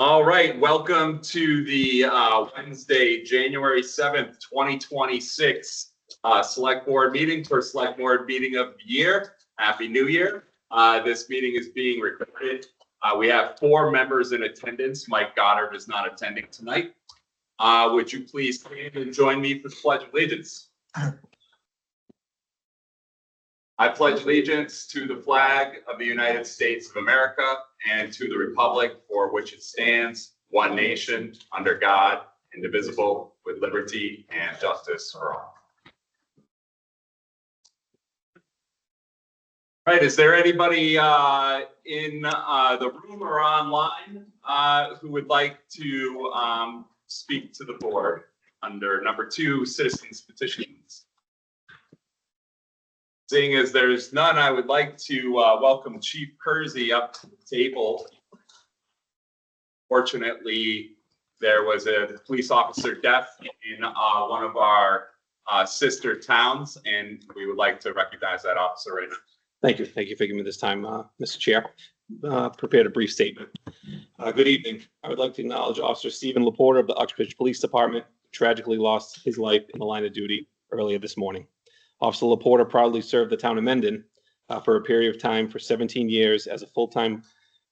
All right, welcome to the Wednesday, January 7th, 2026 Select Board meeting, first Select Board meeting of the year. Happy New Year. This meeting is being recorded. We have 4 members in attendance. Mike Goddard is not attending tonight. Would you please stand and join me for the Pledge of Allegiance? I pledge allegiance to the flag of the United States of America and to the republic for which it stands, one nation, under God, indivisible, with liberty and justice for all. All right, is there anybody in the room or online who would like to speak to the board under number 2, citizens petitions? Seeing as there's none, I would like to welcome Chief Kersey up to the table. Fortunately, there was a police officer death in one of our sister towns, and we would like to recognize that officer right now. Thank you. Thank you for giving me this time, Mr. Chair. Prepared a brief statement. Good evening. I would like to acknowledge Officer Stephen Laporta of the Uxbridge Police Department, who tragically lost his life in the line of duty earlier this morning. Officer Laporta proudly served the town of Mendon for a period of time for 17 years as a full-time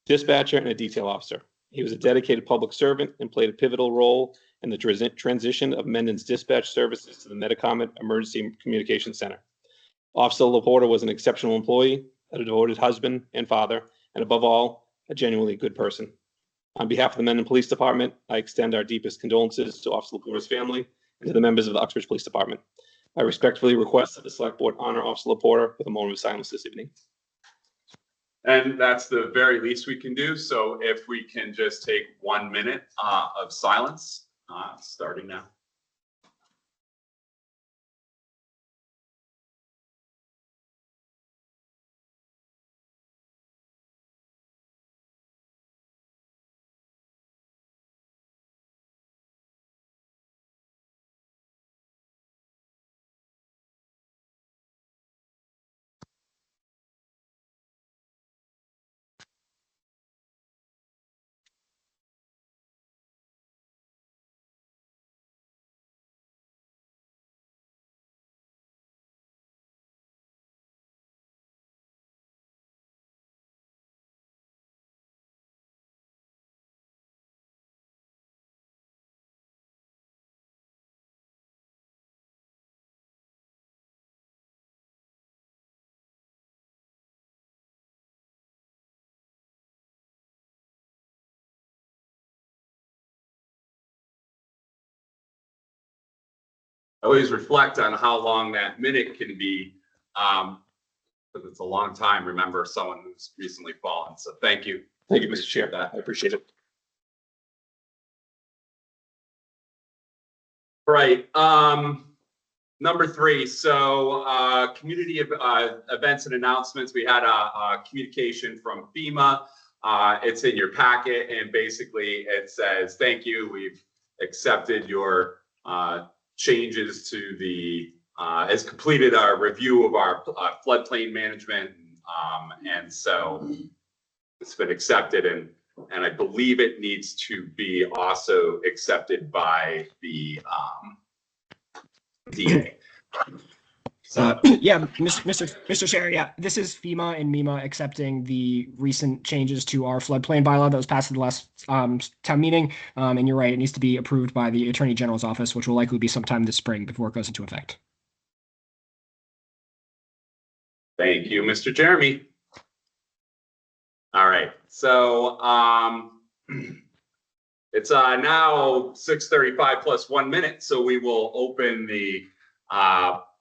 dispatcher and a detail officer. He was a dedicated public servant and played a pivotal role in the transition of Mendon's dispatch services to the Metacomet Emergency Communication Center. Officer Laporta was an exceptional employee, a devoted husband and father, and above all, a genuinely good person. On behalf of the Mendon Police Department, I extend our deepest condolences to Officer Laporta's family and to the members of the Uxbridge Police Department. I respectfully request that the Select Board honor Officer Laporta with a moment of silence this evening. And that's the very least we can do. So if we can just take 1 minute of silence, starting now. I always reflect on how long that minute can be, because it's a long time. Remember someone who's recently fallen. So thank you. Thank you, Mr. Chair. I appreciate it. Right. Number 3. So community events and announcements. We had a communication from FEMA. It's in your packet, and basically it says, thank you. We've accepted your changes to the has completed our review of our floodplain management, and so it's been accepted, and I believe it needs to be also accepted by the DA. Yeah, Mr. Chair, yeah, this is FEMA and MEMA accepting the recent changes to our floodplain bylaw that was passed at the last town meeting. And you're right, it needs to be approved by the Attorney General's office, which will likely be sometime this spring before it goes into effect. Thank you, Mr. Jeremy. All right, so it's now 6:35 plus 1 minute, so we will open the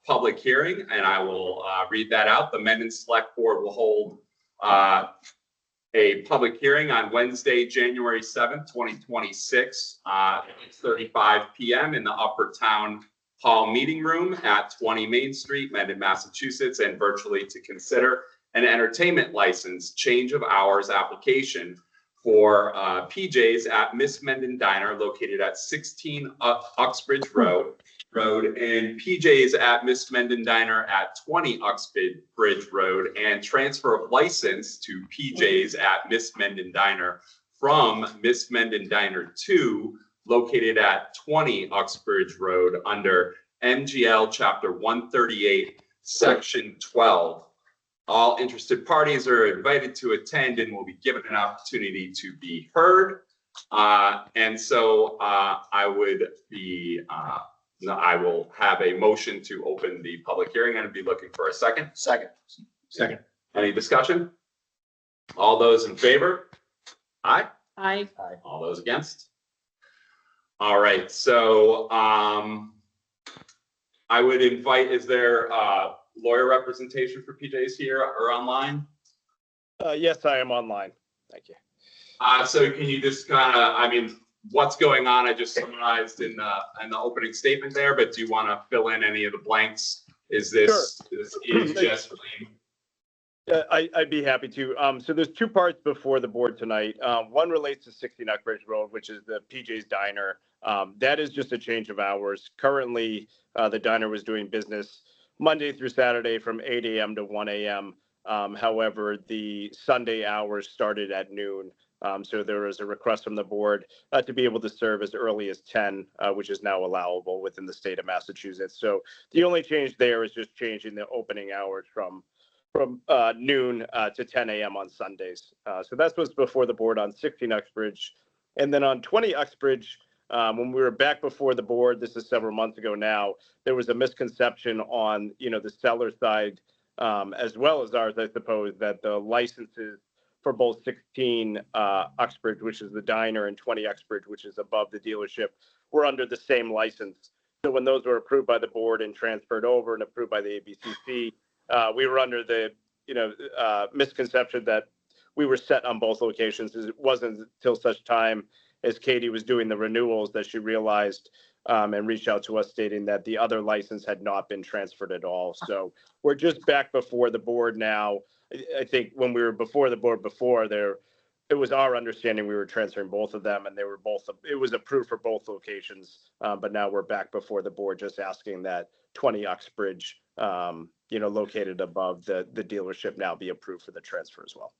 public hearing, and I will read that out. The Mendon Select Board will hold a public hearing on Wednesday, January 7th, 2026, 6:35 p.m. in the Upper Town Hall Meeting Room at 20 Main Street, Mendon, Massachusetts, and virtually to consider an entertainment license change of hours application for PJs at Miss Mendon Diner, located at 16 Uxbridge Road, and PJs at Miss Mendon Diner at 20 Uxbridge Road, and transfer of license to PJs at Miss Mendon Diner from Miss Mendon Diner 2, located at 20 Uxbridge Road under MGL Chapter 138, Section 12. All interested parties are invited to attend and will be given an opportunity to be heard. And so I will have a motion to open the public hearing and be looking for a second. Second. Any discussion? All those in favor? Aye. Aye. All those against? All right, so I would invite, is there lawyer representation for PJs here or online? Yes, I am online. Thank you. So can you just what's going on? I just summarized in the opening statement there, but do you want to fill in any of the blanks? Is this, Sure. this is just I'd be happy to. So there's two parts before the board tonight. One relates to 16 Uxbridge Road, which is the PJ's Diner. That is just a change of hours. Currently, the diner was doing business Monday through Saturday from 8 a.m. to 1 a.m. However, the Sunday hours started at noon. So there was a request from the board to be able to serve as early as 10, which is now allowable within the state of Massachusetts. So the only change there is just changing the opening hours from noon to 10 a.m. on Sundays. So that's what's before the board on 16 Uxbridge. And then on 20 Uxbridge, when we were back before the board, this is several months ago now, there was a misconception on, the seller side, as well as ours, I suppose, that the licenses for both 16 Uxbridge, which is the diner, and 20 Uxbridge, which is above the dealership, were under the same license. So when those were approved by the board and transferred over and approved by the ABCC, we were under the, misconception that we were set on both locations. It wasn't until such time as Katie was doing the renewals that she realized and reached out to us stating that the other license had not been transferred at all. So we're just back before the board now. I think when we were before the board before there, it was our understanding we were transferring both of them, and they were both, it was approved for both locations. But now we're back before the board just asking that 20 Uxbridge, located above the dealership now be approved for the transfer as well.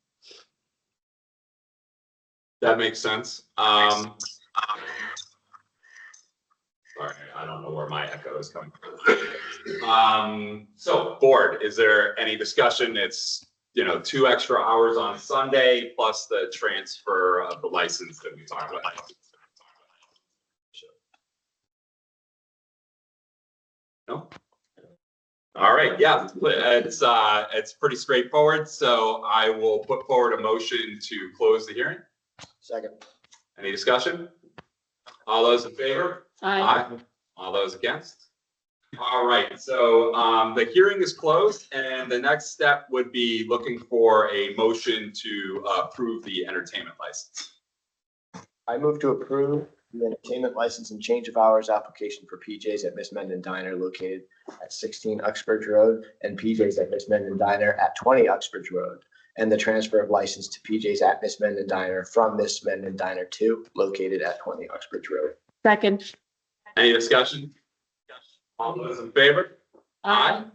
That makes sense. Sorry, I don't know where my echo is coming from. So board, is there any discussion? It's, 2 extra hours on Sunday plus the transfer of the license that we talked about. No? All right, yeah, it's pretty straightforward. So I will put forward a motion to close the hearing. Second. Any discussion? All those in favor? Aye. All those against? All right, so the hearing is closed, and the next step would be looking for a motion to approve the entertainment license. I move to approve the entertainment license and change of hours application for PJ's at Miss Mendon Diner located at 16 Uxbridge Road and PJ's at Miss Mendon Diner at 20 Uxbridge Road, and the transfer of license to PJ's at Miss Mendon Diner from Miss Mendon Diner 2 located at 20 Uxbridge Road. Second. Any discussion? All those in favor? Aye.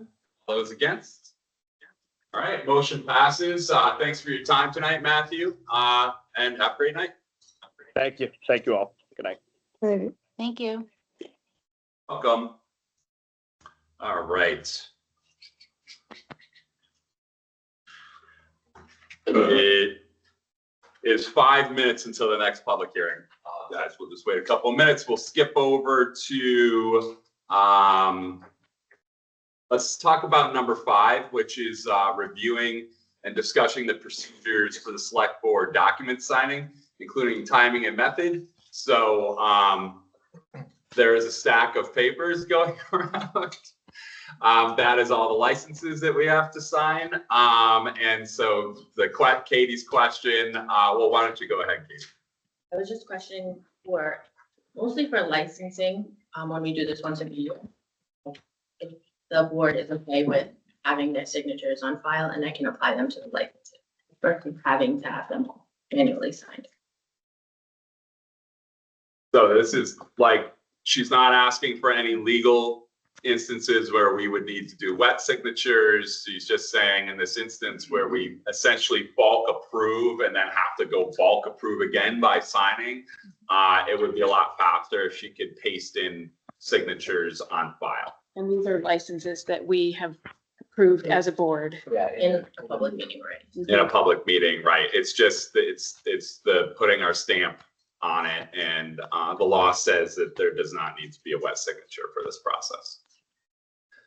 All those against? All right, motion passes. Thanks for your time tonight, Matthew, and have a great night. Thank you. Thank you all. Good night. Thank you. Welcome. All right. It is 5 minutes until the next public hearing. Guys, we'll just wait a couple of minutes. We'll skip over to, let's talk about number 5, which is reviewing and discussing the procedures for the select board document signing, including timing and method. So there is a stack of papers going around. That is all the licenses that we have to sign. And so Katie's question, well, why don't you go ahead, Katie? I was just questioning mostly for licensing, when we do this once a year. If the board is okay with having their signatures on file and I can apply them to the licenses versus having to have them manually signed. So this is like, she's not asking for any legal instances where we would need to do wet signatures. She's just saying in this instance where we essentially bulk approve and then have to go bulk approve again by signing, it would be a lot faster if she could paste in signatures on file. And these are licenses that we have approved as a board. Yeah. In a public meeting, right? In a public meeting, right? It's just, it's the putting our stamp on it, and the law says that there does not need to be a wet signature for this process.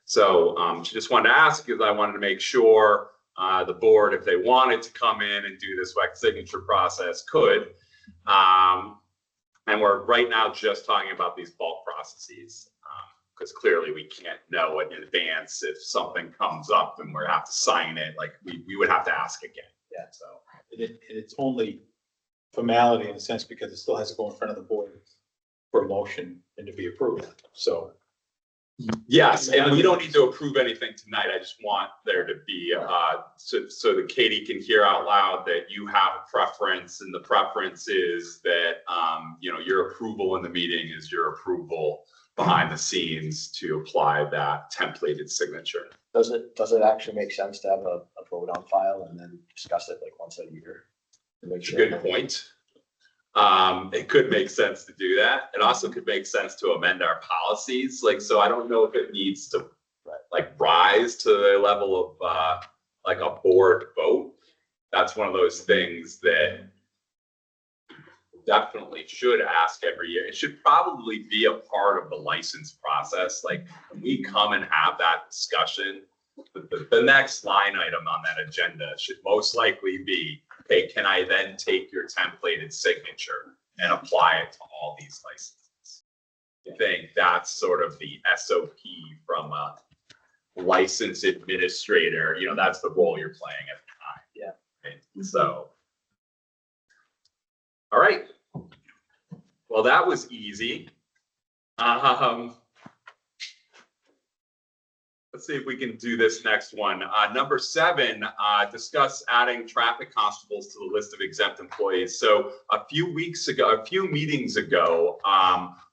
So she just wanted to ask, because I wanted to make sure the board, if they wanted to come in and do this wet signature process, could. And we're right now just talking about these bulk processes, because clearly we can't know in advance if something comes up and we have to sign it. Like we would have to ask again. Yeah. So. It's only formality in a sense because it still has to go in front of the board for a motion and to be approved. So. Yes, and we don't need to approve anything tonight. I just want there to be, so that Katie can hear out loud that you have a preference, and the preference is that, your approval in the meeting is your approval behind the scenes to apply that templated signature. Does it actually make sense to have a vote on file and then discuss it like once a year? To make It's a sure? good point. It could make sense to do that. It also could make sense to amend our policies. Like, so I don't know if it needs to rise to the level of like a board vote. That's one of those things that definitely should ask every year. It should probably be a part of the license process. Like when we come and have that discussion, the next line item on that agenda should most likely be, okay, can I then take your templated signature and apply it to all these licenses? I think that's sort of the SOP from a license administrator. That's the role you're playing at the time. Yeah. Right? So, all right. Well, that was easy. Let's see if we can do this next one. Number 7, discuss adding traffic constables to the list of exempt employees. So a few meetings ago,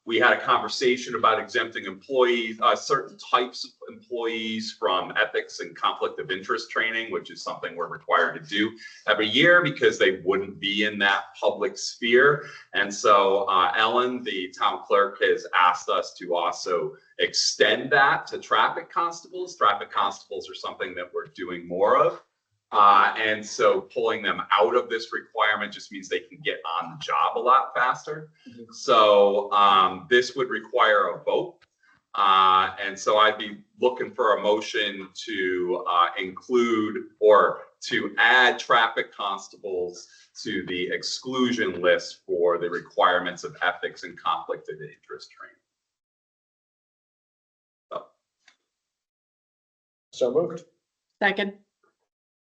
we had a conversation about exempting employees, certain types of employees from ethics and conflict of interest training, which is something we're required to do every year because they wouldn't be in that public sphere. And so Ellen, the town clerk, has asked us to also extend that to traffic constables. Traffic constables are something that we're doing more of. And so pulling them out of this requirement just means they can get on the job a lot faster. So this would require a vote. And so I'd be looking for a motion to include or to add traffic constables to the exclusion list for the requirements of ethics and conflict of interest training. So moved. Second.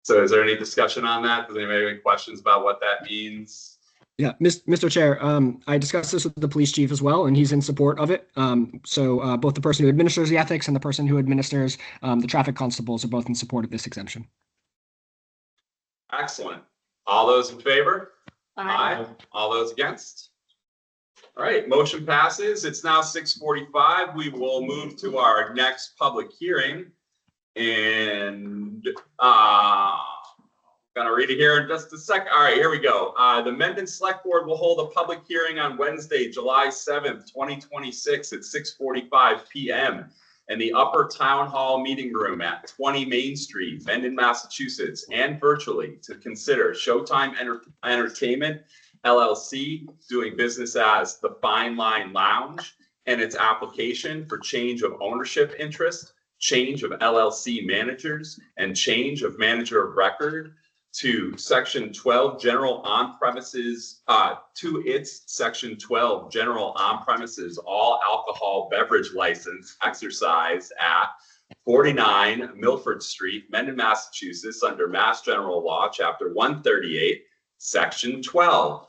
So is there any discussion on that? Does anybody have any questions about what that means? Yeah, Mr. Chair, I discussed this with the police chief as well, and he's in support of it. So both the person who administers the ethics and the person who administers the traffic constables are both in support of this exemption. Excellent. All those in favor? Aye. All those against? All right, motion passes. It's now 6:45. We will move to our next public hearing. And gonna read it here in just a second. All right, here we go. The Mendon Select Board will hold a public hearing on Wednesday, July 7th, 2026 at 6:45 p.m. in the Upper Town Hall Meeting Room at 20 Main Street, Mendon, Massachusetts, and virtually to consider Showtime Entertainment, LLC, doing business as the Fine Line Lounge, and its application for change of ownership interest, change of LLC managers, and change of manager of record to section 12 general on-premises, to its section 12 general on-premises all alcohol beverage license exercise at 49 Milford Street, Mendon, Massachusetts, under Mass General Law, Chapter 138, Section 12.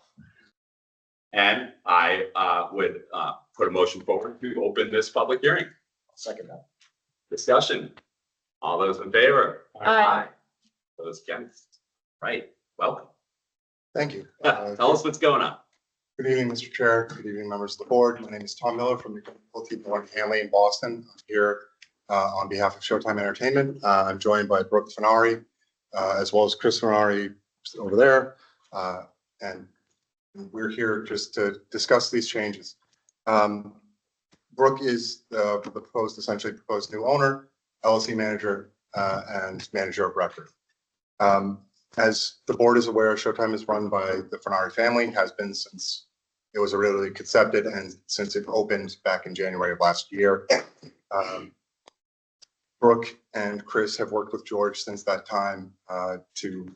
And I would put a motion forward to open this public hearing. Second that. Discussion. All those in favor? Aye. Those against? Right. Welcome. Thank you. Tell us what's going on. Good evening, Mr. Chair. Good evening, members of the board. My name is Tom Miller from the People in Hanley in Boston. I'm here on behalf of Showtime Entertainment. I'm joined by Brooke Fenari, as well as Chris Fenari over there. And we're here just to discuss these changes. Brooke is the essentially proposed new owner, LLC manager, and manager of record. As the board is aware, Showtime is run by the Fenari family, has been since it was originally concepted and since it opened back in January of last year. Brooke and Chris have worked with George since that time to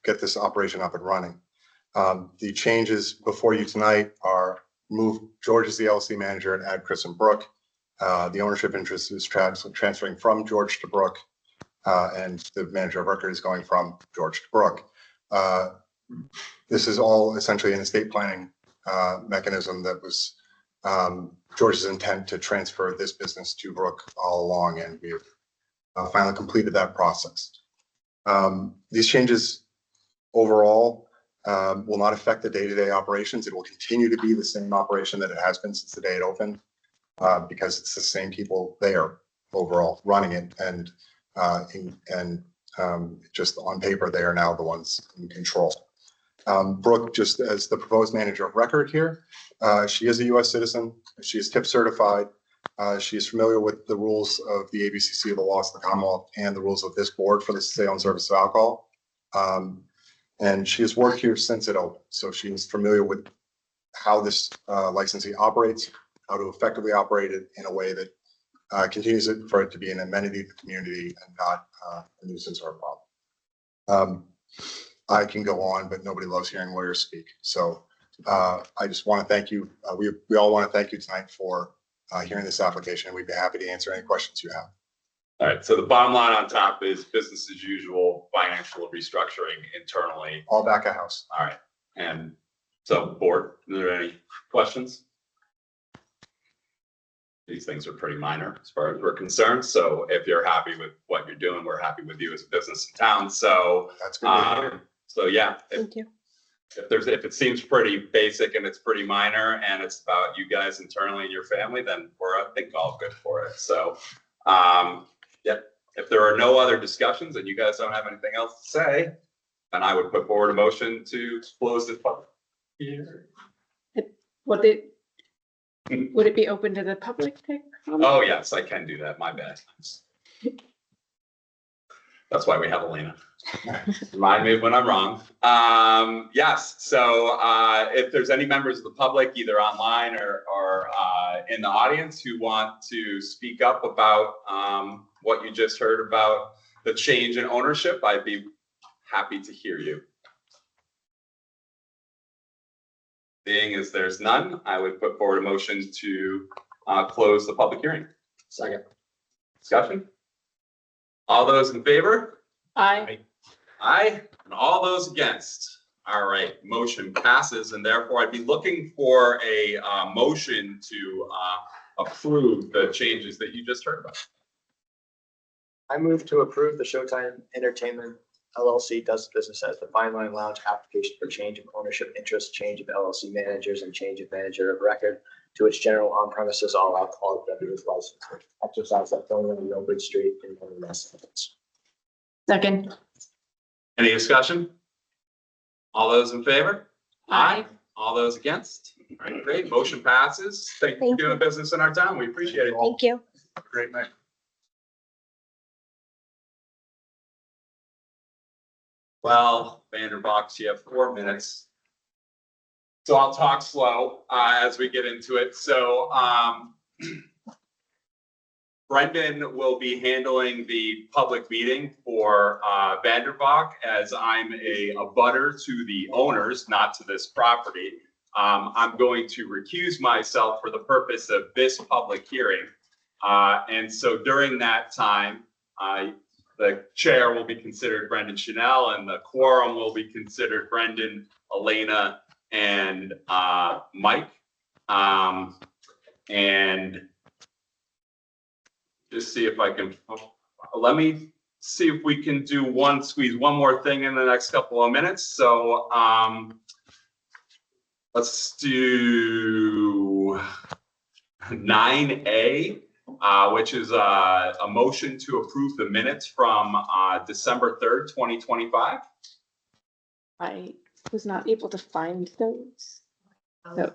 get this operation up and running. The changes before you tonight are move George as the LLC manager and add Chris and Brooke. The ownership interest is transferring from George to Brooke. And the manager of record is going from George to Brooke. This is all essentially an estate planning mechanism that was George's intent to transfer this business to Brooke all along, and we've finally completed that process. These changes overall will not affect the day-to-day operations. It will continue to be the same operation that it has been since the day it opened, because it's the same people there overall running it, and just on paper, they are now the ones in control. Brooke, just as the proposed manager of record here, she is a U.S. citizen. She is TIP certified. She is familiar with the rules of the ABCC, the laws of the Commonwealth, and the rules of this board for the sale and service of alcohol. And she has worked here since it opened. So she is familiar with how this licensee operates, how to effectively operate it in a way that continues for it to be an amenity to the community and not a nuisance or a problem. I can go on, but nobody loves hearing lawyers speak. So I just want to thank you. We all want to thank you tonight for hearing this application. We'd be happy to answer any questions you have. All right, so the bottom line on top is business as usual, financial restructuring internally. All back of house. All right, and so board, are there any questions? These things are pretty minor as far as we're concerned. So if you're happy with what you're doing, we're happy with you as a business in town. So That's good to hear. so yeah, Thank you. if it seems pretty basic and it's pretty minor and it's about you guys internally and your family, then we're, I think, all good for it. So yeah, if there are no other discussions and you guys don't have anything else to say, then I would put forward a motion to close this public hearing. Would it be open to the public to comment? Oh, yes, I can do that. My bad. That's why we have Elena. Remind me when I'm wrong. Yes, so if there's any members of the public, either online or in the audience, who want to speak up about what you just heard about the change in ownership, I'd be happy to hear you. Being as there's none, I would put forward a motion to close the public hearing. Second. Discussion? All those in favor? Aye. Aye. And all those against? All right, motion passes, and therefore I'd be looking for a motion to approve the changes that you just heard about. I move to approve the Showtime Entertainment LLC does business as the Fine Line Lounge application for change of ownership interest, change of LLC managers, and change of manager of record to its general on-premises all alcoholic beverages license. Exercise that only on Millbridge Street in Massachusetts. Second. Any discussion? All those in favor? Aye. All those against? All right, great. Motion passes. Thank you for Thank doing business in our town. We appreciate it. Thank you. Have a great night. Well, Vanderbox, you have 4 minutes. So I'll talk slow as we get into it. So Brendan will be handling the public meeting for Vanderbox, as I'm a butter to the owners, not to this property. I'm going to recuse myself for the purpose of this public hearing. And so during that time, the chair will be considered Brendan Chanel, and the quorum will be considered Brendan, Elena, and Mike. And just see if I can, let me see if we can squeeze one more thing in the next couple of minutes. So Let's do 9A, which is a motion to approve the minutes from December 3rd, 2025. I was not able to find those. So,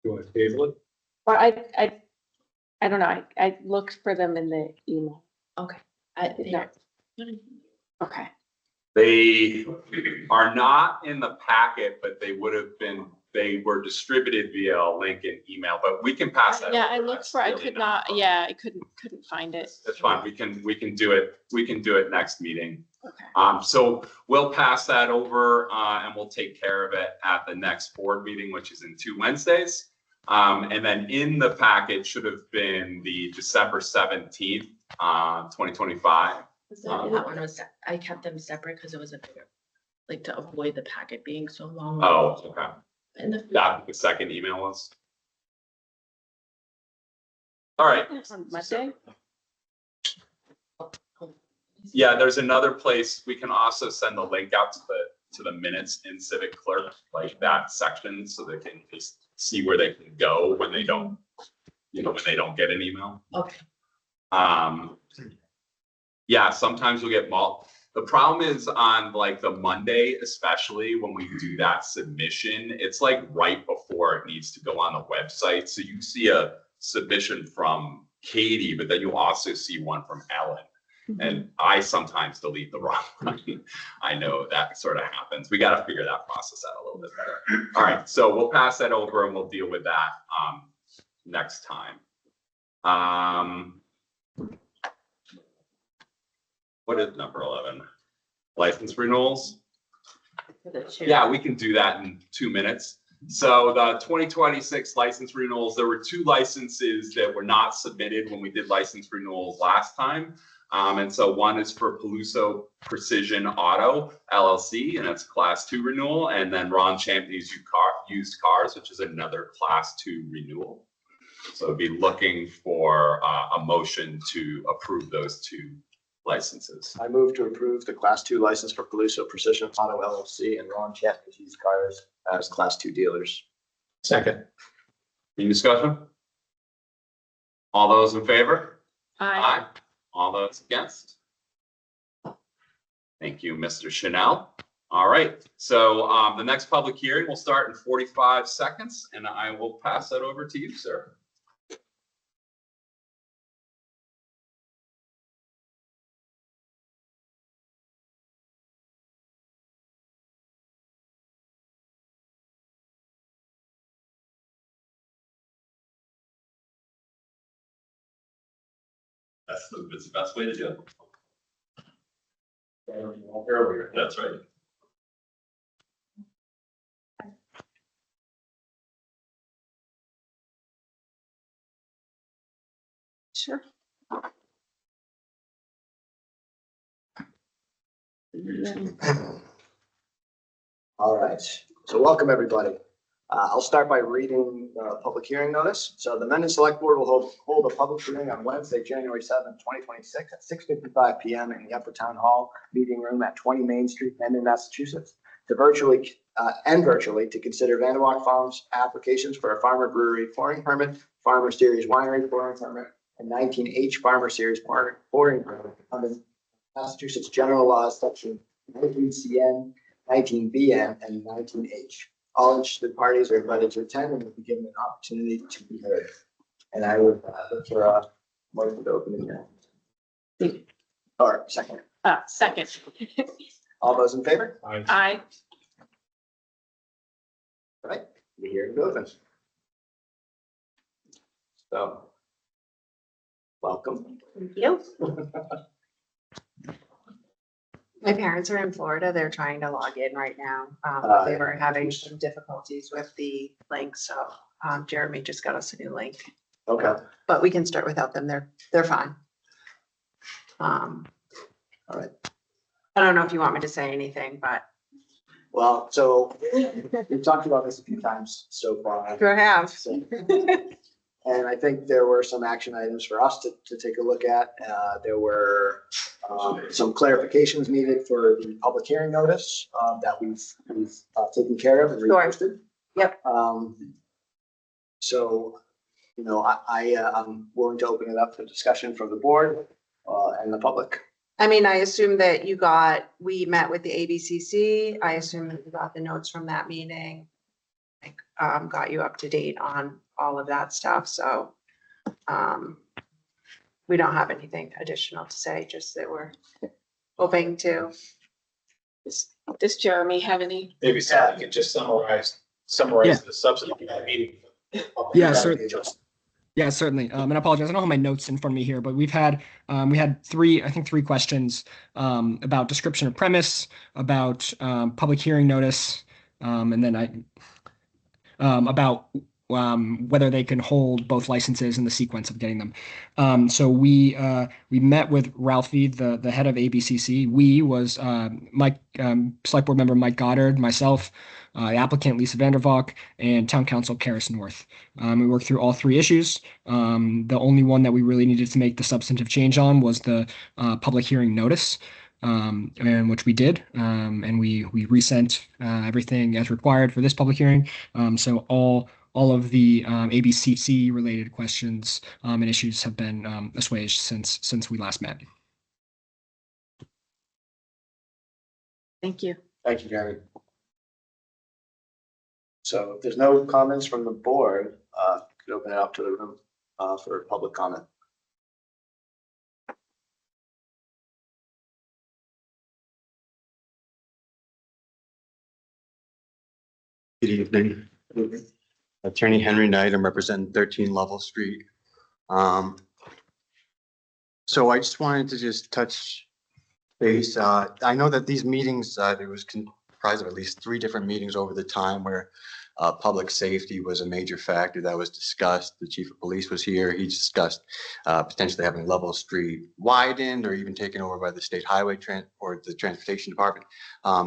You want to table it? well, I don't know. I looked for them in the email. Okay. No. Okay. They are not in the packet, but they were distributed via a link and email, but we can pass that. Yeah, over. I looked That's for, I really could not not, yeah, I couldn't find it. That's fine. We can do it. We can do it next meeting. Okay. So we'll pass that over, and we'll take care of it at the next board meeting, which is in 2 Wednesdays. And then in the packet should have been the December 17th, 2025. That one was, I kept them separate because it was a bigger, like to avoid the packet being so long. Oh, okay. And The second email was. All right. On Monday? Yeah, there's another place. We can also send the link out to the minutes in Civic Clerk, like that section, so they can just see where they can go when they don't, when they don't get an email. Okay. Yeah, sometimes we'll get the problem is on like the Monday, especially when we do that submission, it's like right before it needs to go on the website. So you see a submission from Katie, but then you also see one from Ellen. And I sometimes delete the wrong one. I know that sort of happens. We got to figure that process out a little bit better. All right, so we'll pass that over and we'll deal with that next time. What is number 11? License renewals. Yeah, we can do that in 2 minutes. So the 2026 license renewals, there were 2 licenses that were not submitted when we did license renewals last time. And so one is for Peluso Precision Auto LLC, and it's Class 2 renewal. And then Ron Champney's Used Cars, which is another Class 2 renewal. So I'd be looking for a motion to approve those 2 licenses. I move to approve the Class 2 license for Peluso Precision Auto LLC and Ron Champney's Used Cars as Class 2 dealers. Second. Any discussion? All those in favor? Aye. All those against? Thank you, Mr. Chanel. All right, so the next public hearing will start in 45 seconds, and I will pass that over to you, sir. That's the best way to do it. Earlier, that's right. Sure. All right, so welcome everybody. I'll start by reading the public hearing notice. So the Mendon Select Board will hold a public hearing on Wednesday, January 7th, 2026 at 6:55 p.m. in the Upper Town Hall Meeting Room at 20 Main Street, Mendon, Massachusetts, to virtually to consider Vanderwalk Farms applications for a Farmer Brewery pouring permit, Farmer Series Winery pouring permit, and 19H Farmer Series pouring permit under Massachusetts General Laws, Section 19CN, 19BN, and 19H. All interested parties are invited to attend and will be given an opportunity to be heard. And I would look for a motion to open the hearing. Or second. Second. All those in favor? Aye. All right, the hearing is open. So, welcome. Thank you. My parents are in Florida. They're trying to log in right now. They were having some difficulties with the link, so Jeremy just got us a new link. Okay. But we can start without them. They're fine. All right. I don't know if you want me to say anything, but Well, so we've talked about this a few times so far. sure have. So, And I think there were some action items for us to take a look at. There were some clarifications needed for the public hearing notice that we've taken care of and Sure. reposted. Yep. So, you know, I'm willing to open it up for discussion from the board and the public. I mean, I assume that we met with the ABCC. I assume that you got the notes from that meeting. Like, got you up to date on all of that stuff, so, we don't have anything additional to say, just that we're hoping to. Does Jeremy have any? Maybe somebody could just summarize the substance of that meeting. Yeah, certainly. Yeah, certainly. And I apologize. I don't have my notes in front of me here, but we had three questions about description of premise, about public hearing notice, and then about whether they can hold both licenses in the sequence of getting them. So we met with Ralphie, the head of ABCC. We was Mike, Select Board Member Mike Goddard, myself, the applicant Lisa Vandervalk, and Town Council Karis North. We worked through all three issues. The only one that we really needed to make the substantive change on was the public hearing notice. And which we did, and we resent everything as required for this public hearing. So all of the ABCC related questions and issues have been assuaged since we last met. Thank you. Thank you, Jeremy. So if there's no comments from the board, could open it up to the room for public comment. Good evening. Attorney Henry Knight, I'm representing 13 Lovell Street. So I just wanted to just touch base. I know that these meetings, there was comprised of at least 3 different meetings over the time where public safety was a major factor that was discussed. The chief of police was here. He discussed potentially having Lovell Street widened or even taken over by the state highway or the transportation department.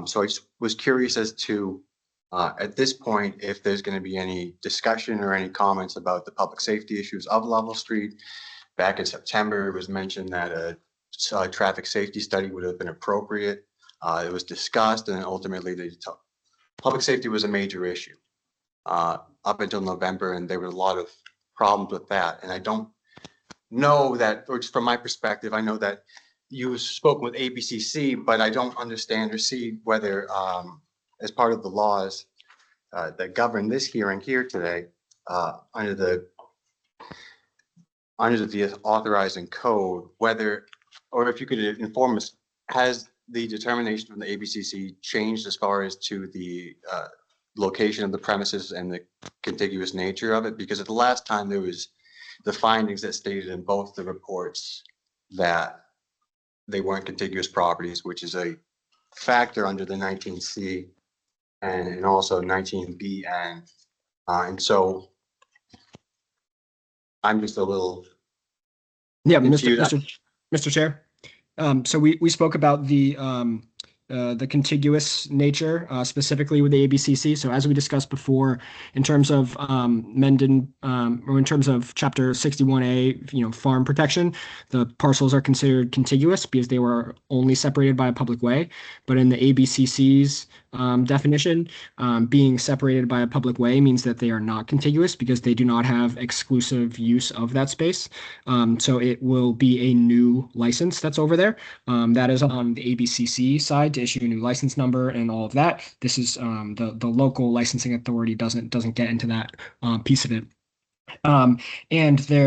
So I just was curious as to at this point, if there's going to be any discussion or any comments about the public safety issues of Lovell Street. Back in September, it was mentioned that a traffic safety study would have been appropriate. It was discussed, and ultimately, public safety was a major issue up until November, and there were a lot of problems with that. And I don't know that, or just from my perspective, I know that you spoke with ABCC, but I don't understand or see whether as part of the laws that govern this hearing here today, under the authorizing code, whether, or if you could inform us, has the determination from the ABCC changed as far as to the location of the premises and the contiguous nature of it? Because at the last time there was the findings that stated in both the reports that they weren't contiguous properties, which is a factor under the 19C. And also 19B, and so I'm just a little. Yeah, Mr. Chair. So we spoke about the contiguous nature, specifically with the ABCC. So as we discussed before, in terms of Mendon, or in terms of Chapter 61A, farm protection, the parcels are considered contiguous because they were only separated by a public way. But in the ABCC's definition, being separated by a public way means that they are not contiguous because they do not have exclusive use of that space. So it will be a new license that's over there. That is on the ABCC side to issue a new license number and all of that. This is the local licensing authority doesn't get into that piece of it. And they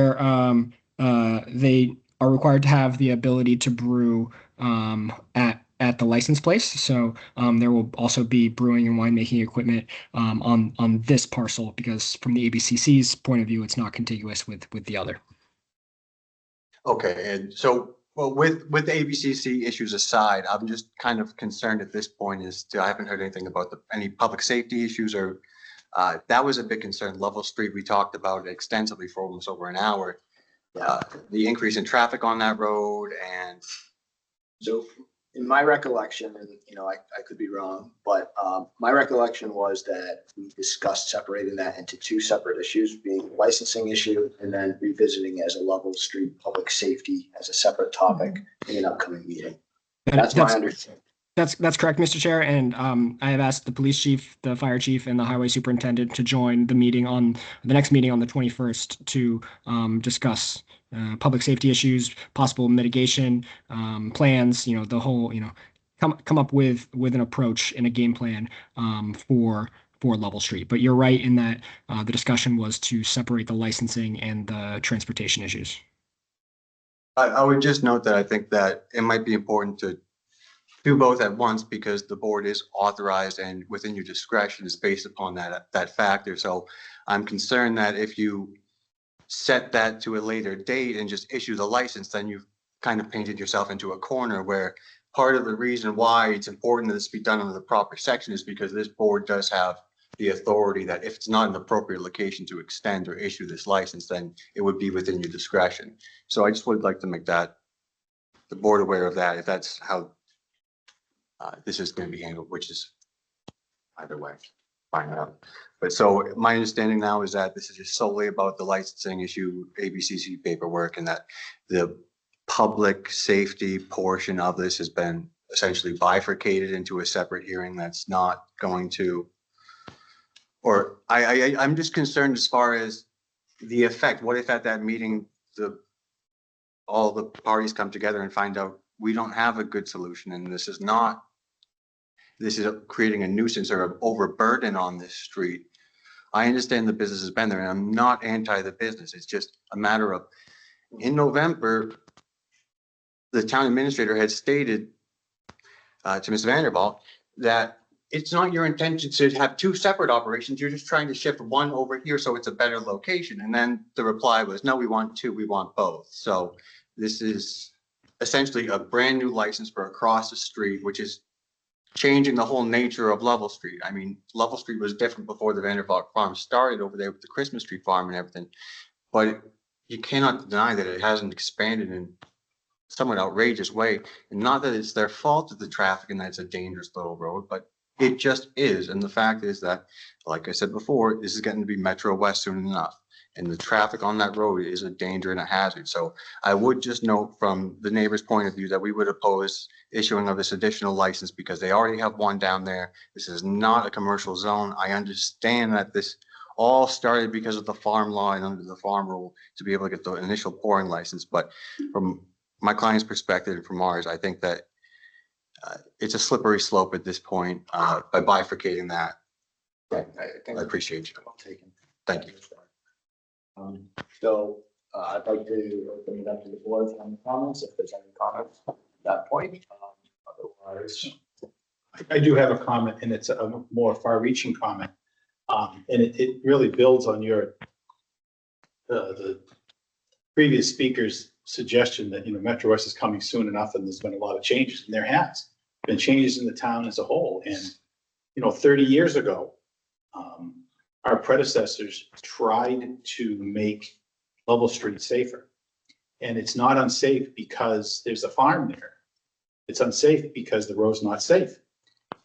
are required to have the ability to brew at the license place. So there will also be brewing and winemaking equipment on this parcel because from the ABCC's point of view, it's not contiguous with the other. Okay, and so well, with the ABCC issues aside, I'm just kind of concerned at this point as to I haven't heard anything about any public safety issues or that was a big concern. Lovell Street, we talked about it extensively for almost over an hour. The increase in traffic on that road and so in my recollection, and I could be wrong, but my recollection was that we discussed separating that into two separate issues, being a licensing issue and then revisiting as a level street public safety as a separate topic in an upcoming meeting. That's my understanding. That's correct, Mr. Chair. And I have asked the police chief, the fire chief, and the highway superintendent to join the meeting on the next meeting on the 21st to discuss public safety issues, possible mitigation plans. The whole come up with an approach and a game plan for Level Street. But you're right in that the discussion was to separate the licensing and the transportation issues. I would just note that I think that it might be important to do both at once because the board is authorized and within your discretion is based upon that factor. So I'm concerned that if you set that to a later date and just issue the license, then you've kind of painted yourself into a corner where part of the reason why it's important that this be done under the proper section is because this board does have the authority that if it's not an appropriate location to extend or issue this license, then it would be within your discretion. So I just would like to make the board aware of that, if that's how this is going to be handled, which is either way, fine out. But so my understanding now is that this is just solely about the licensing issue, ABCC paperwork, and that the public safety portion of this has been essentially bifurcated into a separate hearing that's not going to, or I'm just concerned as far as the effect. What if at that meeting, all the parties come together and find out we don't have a good solution and this is creating a nuisance or an overburden on this street. I understand the business has been there and I'm not anti the business. It's just a matter of, in November, the town administrator had stated to Ms. Vanderbilt that it's not your intention to have two separate operations. You're just trying to shift one over here so it's a better location. And then the reply was, no, we want two, we want both. So this is essentially a brand new license for across the street, which is changing the whole nature of Level Street. I mean, Level Street was different before the Vanderbilt farm started over there with the Christmas tree farm and everything. But you cannot deny that it hasn't expanded in somewhat outrageous way. And not that it's their fault of the traffic and that it's a dangerous little road, but it just is. And the fact is that, like I said before, this is getting to be Metro West soon enough. And the traffic on that road is a danger and a hazard. So I would just note from the neighbor's point of view that we would oppose issuing of this additional license because they already have one down there. This is not a commercial zone. I understand that this all started because of the farm law and under the farm rule to be able to get the initial pouring license. But from my client's perspective and from ours, I think that it's a slippery slope at this point by bifurcating that. I appreciate you. Thank you. So I'd like to open it up to the board for any comments, if there's any comments at that point. Otherwise, I do have a comment, and it's a more far-reaching comment, and it really builds on the previous speaker's suggestion that Metro West is coming soon enough, and there's been a lot of changes, and there has been changes in the town as a whole. And 30 years ago, our predecessors tried to make Level Street safer, and it's not unsafe because there's a farm there. It's unsafe because the road's not safe.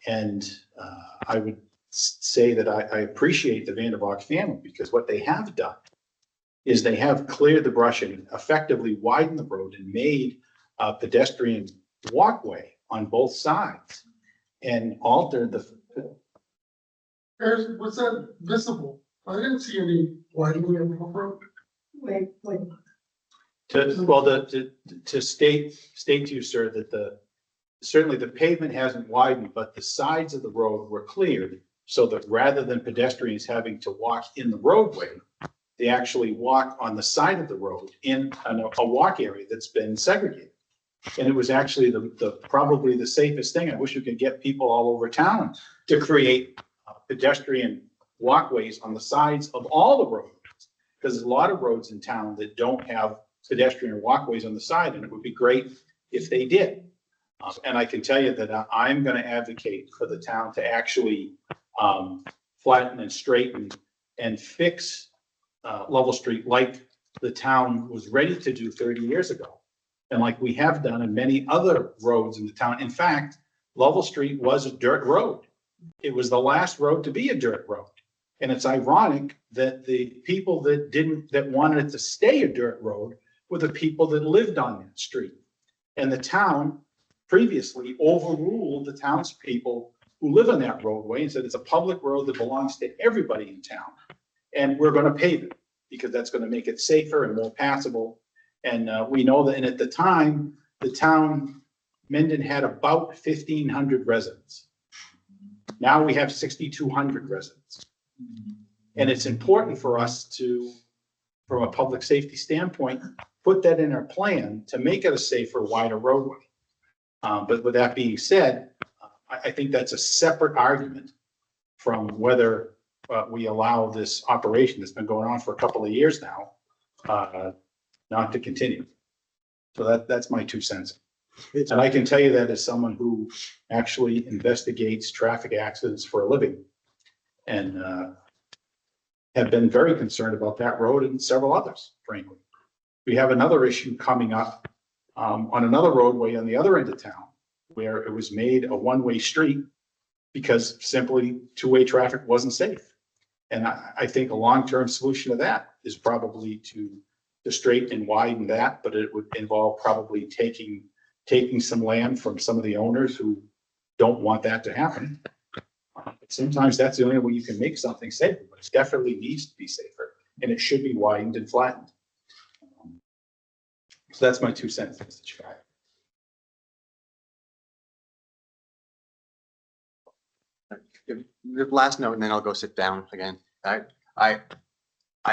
And I would say that I appreciate the Vanderbilt family because what they have done is they have cleared the brush and effectively widened the road and made a pedestrian walkway on both sides and altered the. Was that visible? I didn't see any widening of the road. To state to you, sir, that certainly the pavement hasn't widened, but the sides of the road were cleared so that rather than pedestrians having to walk in the roadway, they actually walk on the side of the road in a walk area that's been segregated. And it was actually probably the safest thing. I wish we could get people all over town to create pedestrian walkways on the sides of all the roads, because there's a lot of roads in town that don't have pedestrian walkways on the side, and it would be great if they did. And I can tell you that I'm going to advocate for the town to actually flatten and straighten and fix Level Street like the town was ready to do 30 years ago. And like we have done in many other roads in the town. In fact, Lovell Street was a dirt road. It was the last road to be a dirt road. And it's ironic that the people that wanted it to stay a dirt road were the people that lived on that street. And the town previously overruled the townspeople who live on that roadway and said it's a public road that belongs to everybody in town. And we're going to pave it because that's going to make it safer and more passable. And we know that, and at the time, the town, Mendon had about 1,500 residents. Now we have 6,200 residents. And it's important for us to, from a public safety standpoint, put that in our plan to make it a safer, wider roadway. But with that being said, I think that's a separate argument from whether we allow this operation that's been going on for a couple of years now not to continue. So that's my 2 cents. And I can tell you that as someone who actually investigates traffic accidents for a living and have been very concerned about that road and several others, frankly. We have another issue coming up on another roadway on the other end of town where it was made a one-way street because simply two-way traffic wasn't safe. And I think a long-term solution to that is probably to straighten and widen that, but it would involve probably taking some land from some of the owners who don't want that to happen. Sometimes that's the only way you can make something safer, but it definitely needs to be safer and it should be widened and flattened. So that's my 2 cents, Mr. Chair. The last note, and then I'll go sit down again. I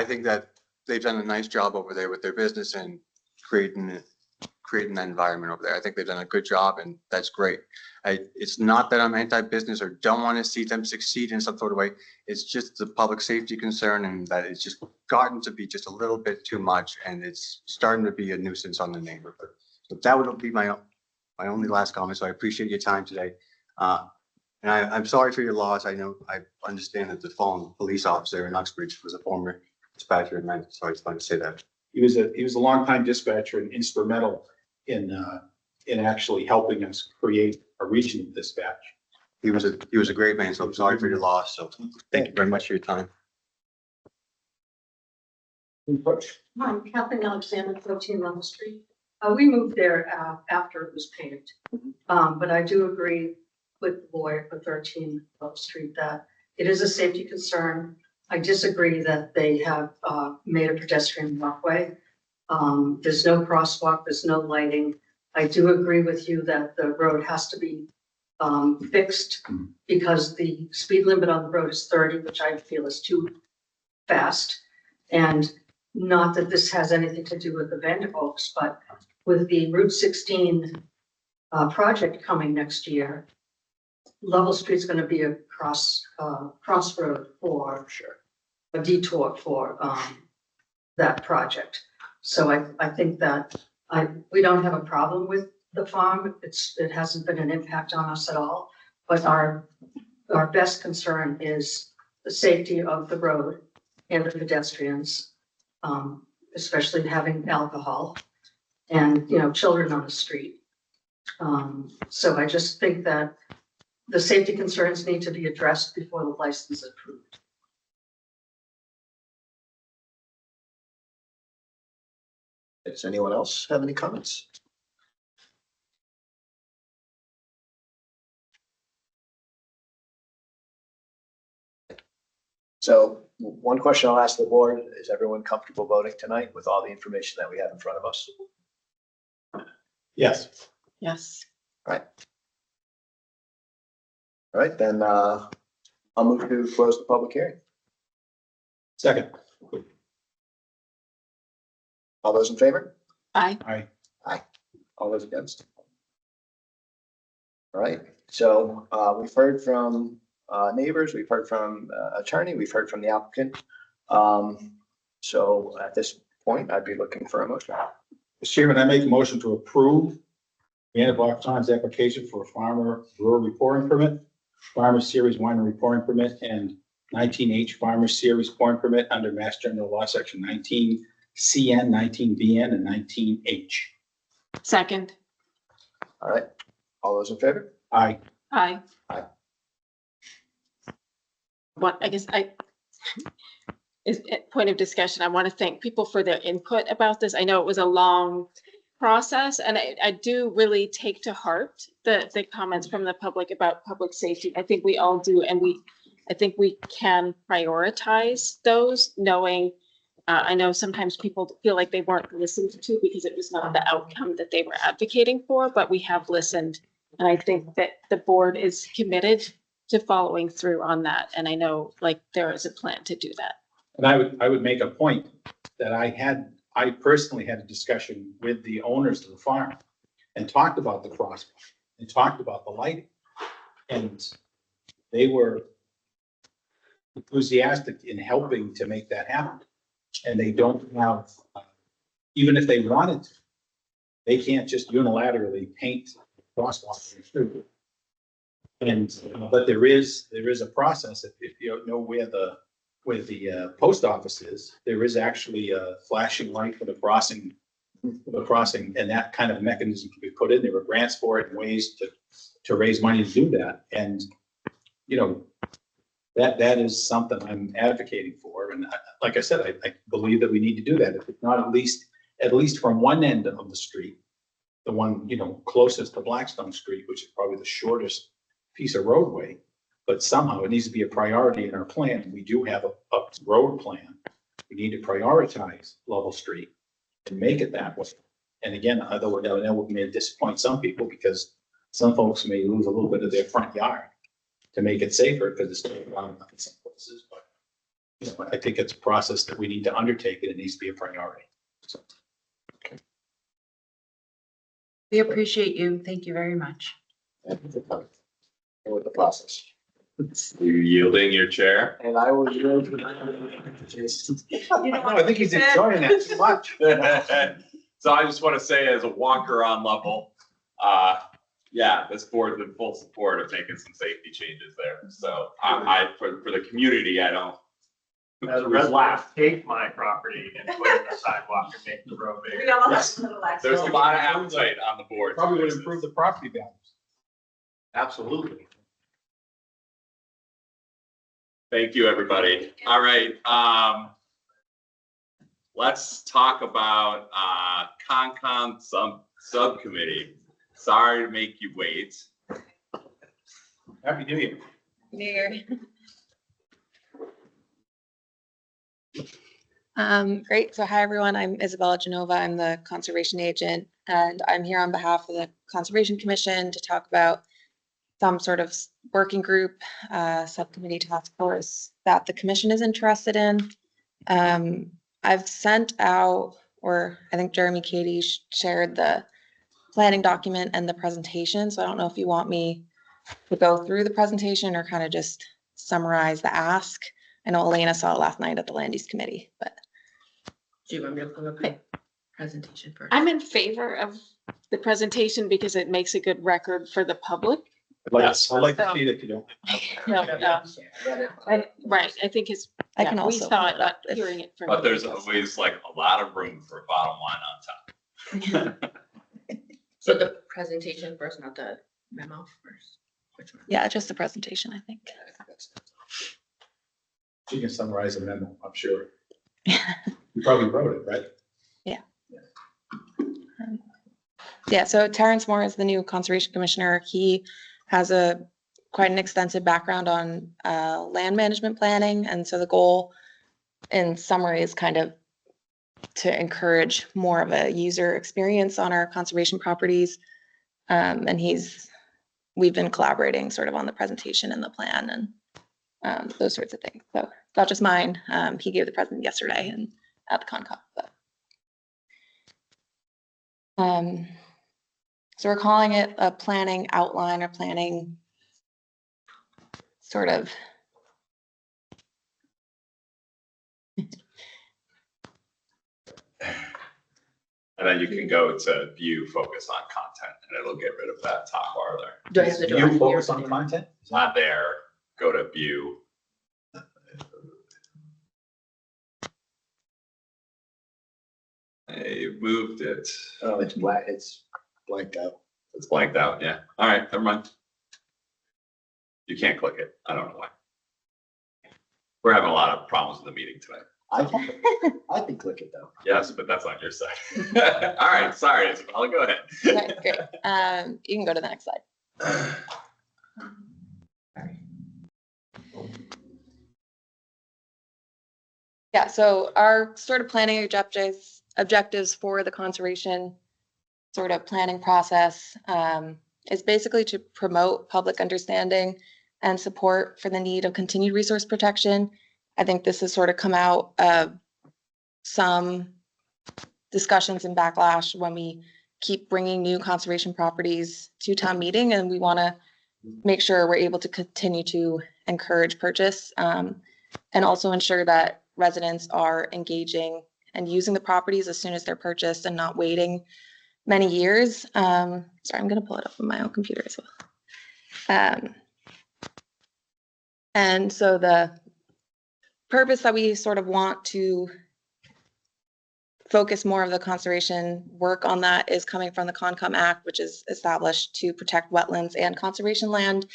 think that they've done a nice job over there with their business and creating that environment over there. I think they've done a good job, and that's great. It's not that I'm anti-business or don't want to see them succeed in some sort of way. It's just the public safety concern, and that it's just gotten to be just a little bit too much, and it's starting to be a nuisance on the neighborhood. So that would be my only last comment. So I appreciate your time today. And I'm sorry for your loss. I understand that the fallen police officer in Uxbridge was a former dispatcher, and I'm sorry to say that. He was a longtime dispatcher and instrumental in actually helping us create a regional dispatch. He was a great man. So I'm sorry for your loss. So thank you very much for your time. I'm Kathleen Alexander, 14 Level Street. We moved there after it was paved. But I do agree with the lawyer for 13 Level Street that it is a safety concern. I disagree that they have made a pedestrian walkway. There's no crosswalk, there's no lighting. I do agree with you that the road has to be fixed because the speed limit on the road is 30, which I feel is too fast. And not that this has anything to do with the Vanderbilts, but with the Route 16 project coming next year, Level Street's going to be a crossroad for a detour for that project. So I think that we don't have a problem with the farm. It hasn't been an impact on us at all. But our best concern is the safety of the road and the pedestrians, especially having alcohol and children on the street. So I just think that the safety concerns need to be addressed before the license is approved. Does anyone else have any comments? So one question I'll ask the board, is everyone comfortable voting tonight with all the information that we have in front of us? Yes. Yes. All right, then I'll move to close the public hearing. Second. All those in favor? Aye. Aye. All those against? All right, so we've heard from neighbors, we've heard from attorney, we've heard from the applicant. So at this point, I'd be looking for a motion. Mr. Chairman, I make a motion to approve Vanderbilt Times application for a farmer rural reporting permit, farmer series winery reporting permit, and 19H farmer series pouring permit under Mass General Law, Section 19CN, 19BN, and 19H. Second. All right, all those in favor? Aye. Aye. Aye. What, I guess is point of discussion. I want to thank people for their input about this. I know it was a long process, and I do really take to heart the comments from the public about public safety. I think we all do, and I think we can prioritize those, knowing, I know sometimes people feel like they weren't listened to because it was not the outcome that they were advocating for, but we have listened. And I think that the board is committed to following through on that. And I know like there is a plan to do that. And I would make a point that I personally had a discussion with the owners of the farm and talked about the crosswalk and talked about the lighting. And they were enthusiastic in helping to make that happen. And they don't have, even if they wanted to, they can't just unilaterally paint crosswalks. And, but there is a process. If you know where the post office is, there is actually a flashing light for the crossing, and that kind of mechanism can be put in. There are grants for it and ways to raise money to do that. And, you know, that is something I'm advocating for. And like I said, I believe that we need to do that. If it's not at least from one end of the street, the one, you know, closest to Blackstone Street, which is probably the shortest piece of roadway, but somehow it needs to be a priority in our plan. We do have a road plan. We need to prioritize Level Street and make it that way. And again, although that may disappoint some people because some folks may lose a little bit of their front yard to make it safer because it's still around in some places. But you know, I think it's a process that we need to undertake and it needs to be a priority. So. We appreciate you. Thank you very much. With the process. You yielding your chair? And I will yield to Jason. I think he's enjoying that too much. So I just want to say as a walker on Level, yeah, this board's in full support of making some safety changes there. So for the community, I don't. As a red laugh, take my property and put in a sidewalk and make the road bigger. There's a lot of appetite on the board. Probably would improve the property values. Absolutely. Thank you, everybody. All right. Let's talk about Concom subcommittee. Sorry to make you wait. Happy New Year. New Year. Great. So hi, everyone. I'm Isabella Genova. I'm the conservation agent, and I'm here on behalf of the Conservation Commission to talk about some sort of working group, subcommittee task force that the commission is interested in. I've sent out, or I think Jeremy Katie shared the planning document and the presentation. So I don't know if you want me to go through the presentation or kind of just summarize the ask. I know Elena saw it last night at the Land Use Committee, but. Do you want me to pull up my presentation first? I'm in favor of the presentation because it makes a good record for the public. I'd like to see it if you don't. Right, I think it's, I can also we saw it, pull it up not hearing it from. But there's always like a lot of room for a bottom line on top. So the presentation first, not the memo first. Which one? Yeah, just the presentation, I think. You can summarize the memo, I'm sure. You probably wrote it, right? Yeah, so Terrence Moore is the new Conservation Commissioner. He has quite an extensive background on land management planning. And so the goal in summary is kind of to encourage more of a user experience on our conservation properties. And we've been collaborating sort of on the presentation and the plan and those sorts of things. So it's not just mine. He gave the present yesterday and at the Concom. So we're calling it a planning outline or planning sort of. And then you can go to view, focus on content, and it'll get rid of that top bar there. Do I have to do You it focus here? on content? It's not there. Go to view. I moved it. Oh, it's black. It's Blanked out. It's blanked out, yeah. All right, never mind. You can't click it. I don't know why. We're having a lot of problems with the meeting tonight. I can click it though. Yes, but that's on your side. All right, sorry, Isabella, go ahead. Okay, great. You can go to the next slide. Yeah, so our sort of planning objectives for the conservation sort of planning process is basically to promote public understanding and support for the need of continued resource protection. I think this has sort of come out of some discussions and backlash when we keep bringing new conservation properties to town meeting, and we want to make sure we're able to continue to encourage purchase and also ensure that residents are engaging and using the properties as soon as they're purchased and not waiting many years. Sorry, I'm going to pull it up on my own computer as well. And so the purpose that we sort of want to focus more of the conservation work on that is coming from the Concom Act, which is established to protect wetlands and conservation land.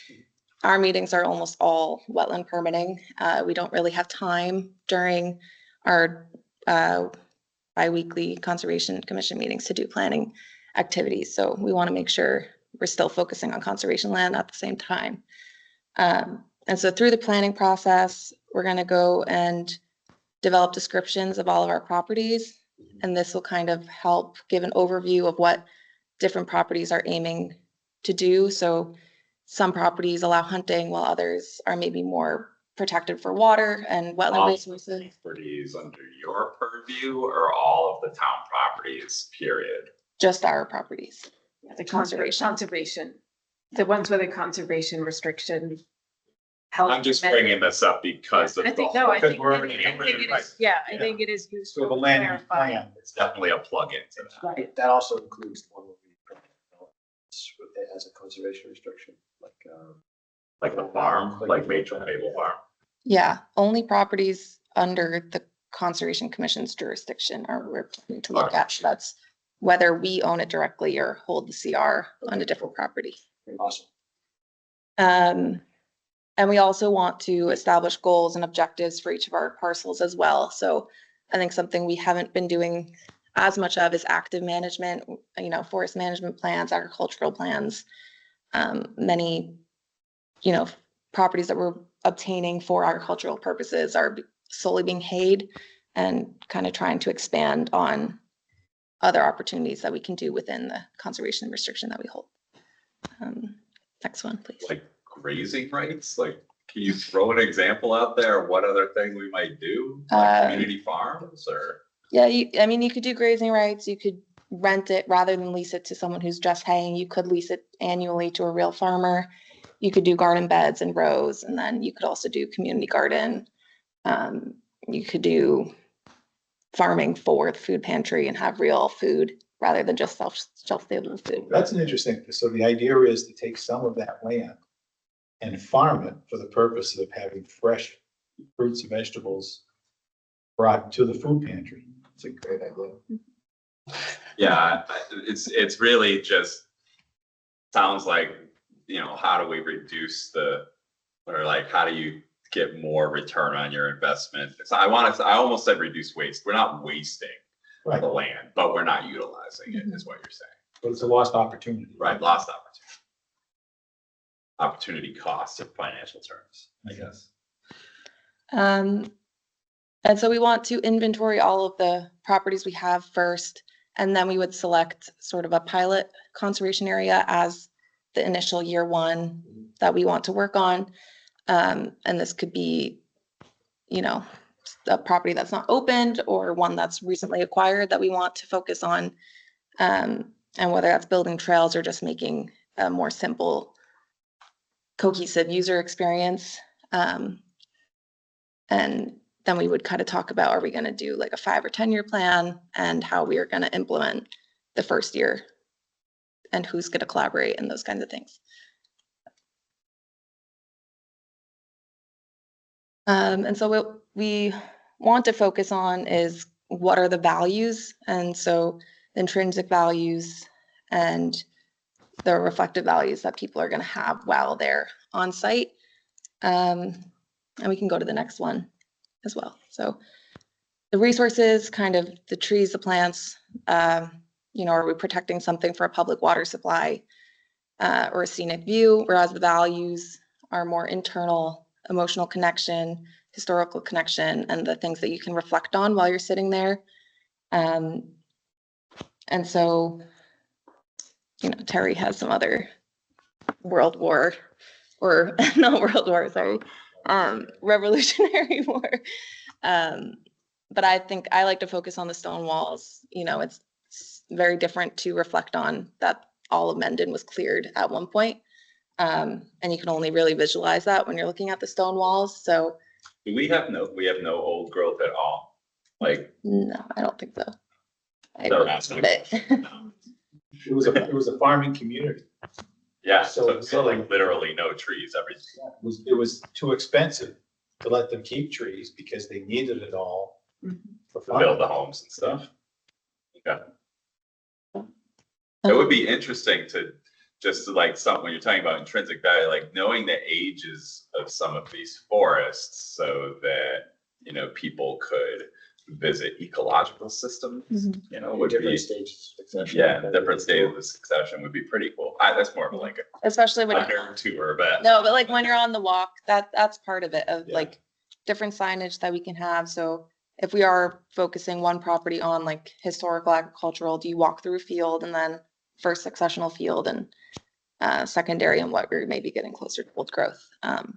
Our meetings are almost all wetland permitting. We don't really have time during our bi-weekly Conservation Commission meetings to do planning activities. So we want to make sure we're still focusing on conservation land at the same time. And so through the planning process, we're going to go and develop descriptions of all of our properties. And this will kind of help give an overview of what different properties are aiming to do. So some properties allow hunting while others are maybe more protected for water and wetland resources. Properties under your purview or all of the town properties, period? Just our properties. The conservation, the ones with a conservation restriction. I'm just bringing this up because of I think it is useful. So the to land use clarify. plan. It's definitely a plug-in to that. Right. That also includes the one where it has a conservation restriction, Like the farm, like Major Maple Farm. Yeah, only properties under the Conservation Commission's jurisdiction are we're planning to look at. That's whether we own it directly or hold the CR on a different property. Awesome. And we also want to establish goals and objectives for each of our parcels as well. So I think something we haven't been doing as much of is active management, forest management plans, agricultural plans. Many, properties that we're obtaining for agricultural purposes are solely being hayed, and kind of trying to expand on other opportunities that we can do within the conservation restriction that we hold. Next one, please. Like grazing rights, like can you throw an example out there of what other thing we might do? Like community farms or? Yeah, you could do grazing rights. You could rent it rather than lease it to someone who's just haying. You could lease it annually to a real farmer. You could do garden beds and rows, and then you could also do community garden. You could do farming for the food pantry and have real food rather than just shelf-stable food. That's an interesting, so the idea is to take some of that land and farm it for the purpose of having fresh fruits and vegetables brought to the food pantry. It's a great idea. Yeah, it's really just sounds like, how do we reduce how do you get more return on your investment? So I almost said reduce waste. We're not wasting the land, but we're not utilizing it, is what you're saying. But it's a lost opportunity. Right, lost opportunity. Opportunity cost in financial terms, I guess. And so we want to inventory all of the properties we have first, and then we would select sort of a pilot conservation area as the initial year one that we want to work on. And this could be, a property that's not opened or one that's recently acquired that we want to focus on. And whether that's building trails or just making a more simple, cohesive user experience. And then we would kind of talk about, are we going to do like a 5 or 10-year plan and how we are going to implement the first year and who's going to collaborate and those kinds of things. And so what we want to focus on is what are the values. And so the intrinsic values and the reflective values that people are going to have while they're on site. And we can go to the next one as well. So the resources, kind of the trees, the plants, you know, are we protecting something for a public water supply or a scenic view, whereas the values are more internal, emotional connection, historical connection, and the things that you can reflect on while you're sitting there. And so, you know, Terry has some other World War, or not World War, sorry, Revolutionary War. But I think I like to focus on the stone walls. You know, it's very different to reflect on that all of Mendon was cleared at one point. And you can only really visualize that when you're looking at the stone walls. So we have no old growth at all. Like, no, I don't think so. they're asking. It was a farming community. Yeah, so like literally no trees, everything. It was too expensive to let them keep trees because they needed it all for To build the homes and stuff. Yeah. It would be interesting to just like when you're talking about intrinsic value, like knowing the ages of some of these forests so that, you know, people could visit ecological systems, you know, would Different be, stages of succession. yeah, different stages of succession would be pretty cool. That's more of a like especially a when nerd tour, but no, but like when you're on the walk, that's part of it, of Yeah. like different signage that we can have. So if we are focusing one property on like historical agricultural, do you walk through a field and then first successional field and secondary and what we're maybe getting closer to old growth. And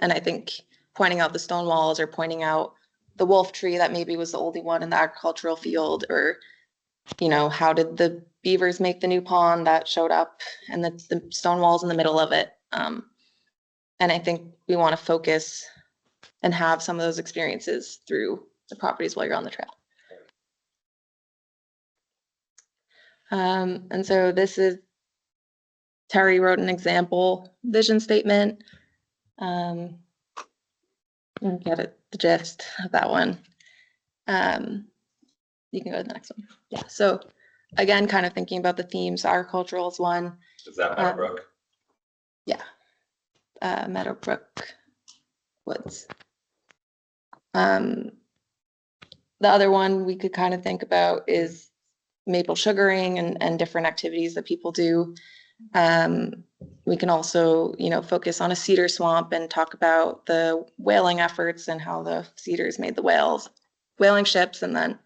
I think pointing out the stone walls or pointing out the wolf tree that maybe was the only one in the agricultural field, or, you know, how did the beavers make the new pond that showed up and the stone walls in the middle of it. And I think we want to focus and have some of those experiences through the properties while you're on the trail. And so this is, Terry wrote an example vision statement. You get it, the gist of that one. You can go to the next one. Yeah, so again, kind of thinking about the themes, agricultural is one. is that Meadowbrook? Yeah, Meadowbrook Woods. The other one we could kind of think about is maple sugaring and different activities that people do. We can also, you know, focus on a cedar swamp and talk about the whaling efforts and how the cedars made the whaling ships, and then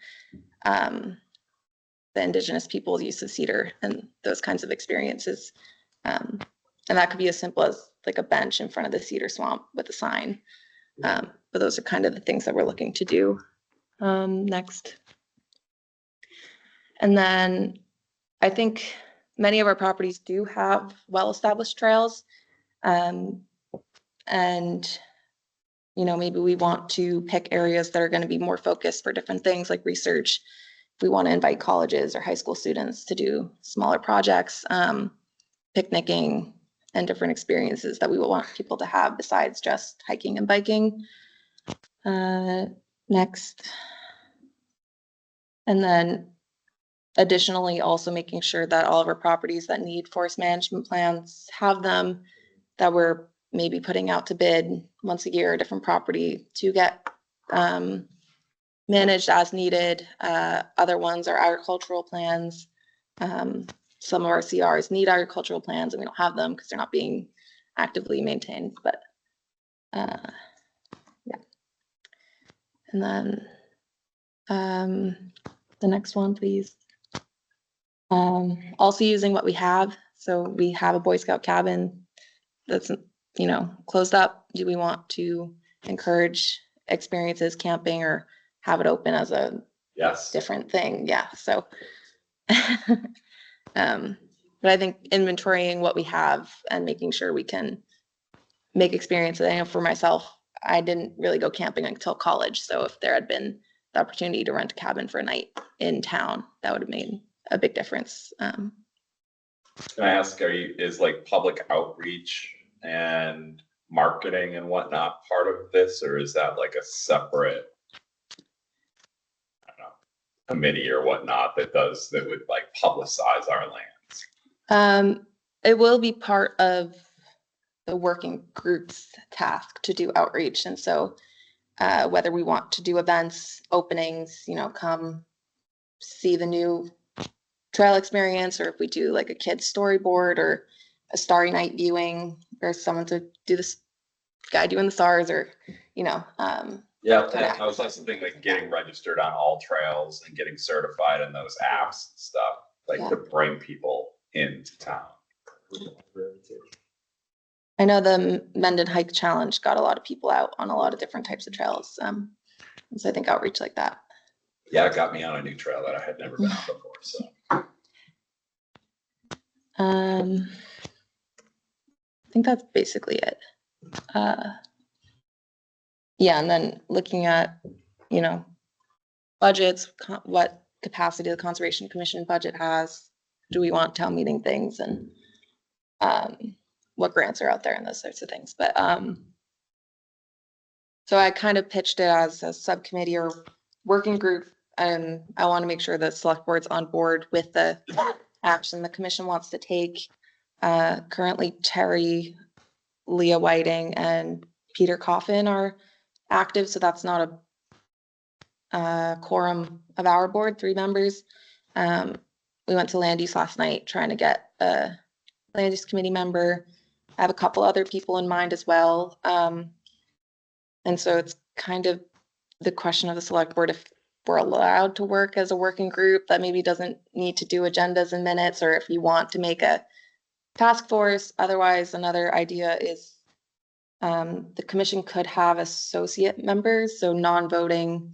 the indigenous people's use of cedar and those kinds of experiences. And that could be as simple as like a bench in front of the cedar swamp with a sign. But those are kind of the things that we're looking to do next. And then I think many of our properties do have well-established trails. And, you know, maybe we want to pick areas that are going to be more focused for different things like research. We want to invite colleges or high school students to do smaller projects, picnicking, and different experiences that we will want people to have besides just hiking and biking. Next. And then additionally, also making sure that all of our properties that need forest management plans have them, that we're maybe putting out to bid once a year, a different property to get managed as needed. Other ones are agricultural plans. Some of our CRs need agricultural plans and we don't have them because they're not being actively maintained, but yeah. And then the next one, please. Also using what we have. So we have a Boy Scout cabin that's, you know, closed up. Do we want to encourage experiences camping or have it open as a different thing? Yeah. So, but I think inventorying what we have and making sure we can make experiences. I know for myself, I didn't really go camping until college. So if there had been the opportunity to rent a cabin for a night in town, that would have made a big difference. Can I ask, is like public outreach and marketing and whatnot part of this, or is that like a separate, I don't know, committee or whatnot that would like publicize our lands? It will be part of the working group's task to do outreach. And so whether we want to do events, openings, come see the new trail experience, or if we do like a kid's storyboard or a Starry Night viewing, or someone to do this guide you in the stars, or Yeah, I was also thinking like getting registered on all trails and getting certified in those apps and stuff, like to bring people into town. I know the Mendon Hike Challenge got a lot of people out on a lot of different types of trails. So I think outreach like that. Yeah, it got me on a new trail that I had never been on before. So. I think that's basically it. Yeah, and then looking at, budgets, what capacity the Conservation Commission budget has. Do we want town meeting things, and what grants are out there and those sorts of things. But so I kind of pitched it as a subcommittee or working group, and I want to make sure that select board's on board with the action the commission wants to take. Currently, Terry, Leah Whiting, and Peter Coffin are active, so that's not a quorum of our board, 3 members. We went to land use last night trying to get a land use committee member. I have a couple other people in mind as well. And so it's kind of the question of the select board if we're allowed to work as a working group that maybe doesn't need to do agendas and minutes, or if you want to make a task force. Otherwise, another idea is the commission could have associate members, so non-voting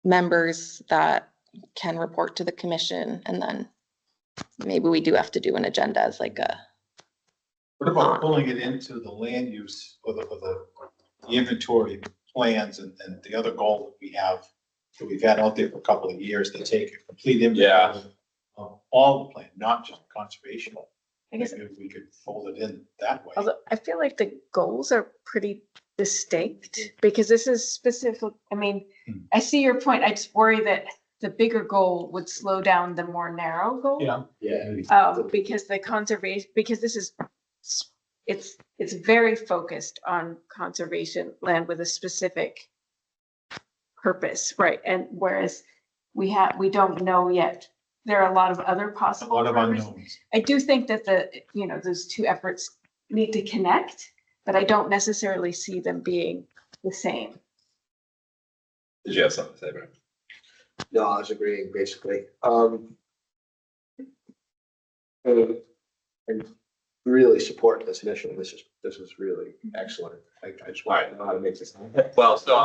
members that can report to the commission, and then maybe we do have to do an agenda as like a. What about pulling it into the land use or the inventory plans and the other goal that we have that we've had out there for a couple of years to take a complete inventory of all the plan, not just conservation. I guess if we could fold it in that way. although I feel like the goals are pretty distinct because this is specific. I mean, I see your point. I just worry that the bigger goal would slow down the more narrow goal. Because the conservation, because this is, it's very focused on conservation land with a specific purpose, right? And whereas we don't know yet. There are a lot of other possible. A lot of unknowns. I do think that those two efforts need to connect, but I don't necessarily see them being the same. Did you have something to say, Brian? No, I was agreeing basically. And really support this mission. This is really excellent. I just want to know how to make this happen. Well, so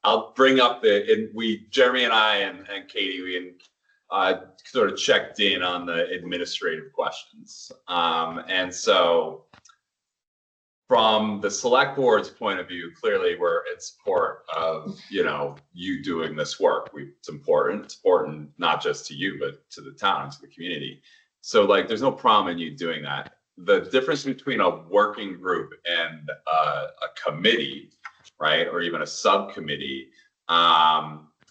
I'll bring up Jeremy and I and Katie, we sort of checked in on the administrative questions. And so from the select board's point of view, clearly we're in support of, you doing this work. It's important not just to you, but to the town, to the community. So like, there's no problem in you doing that. The difference between a working group and a committee, right, or even a subcommittee,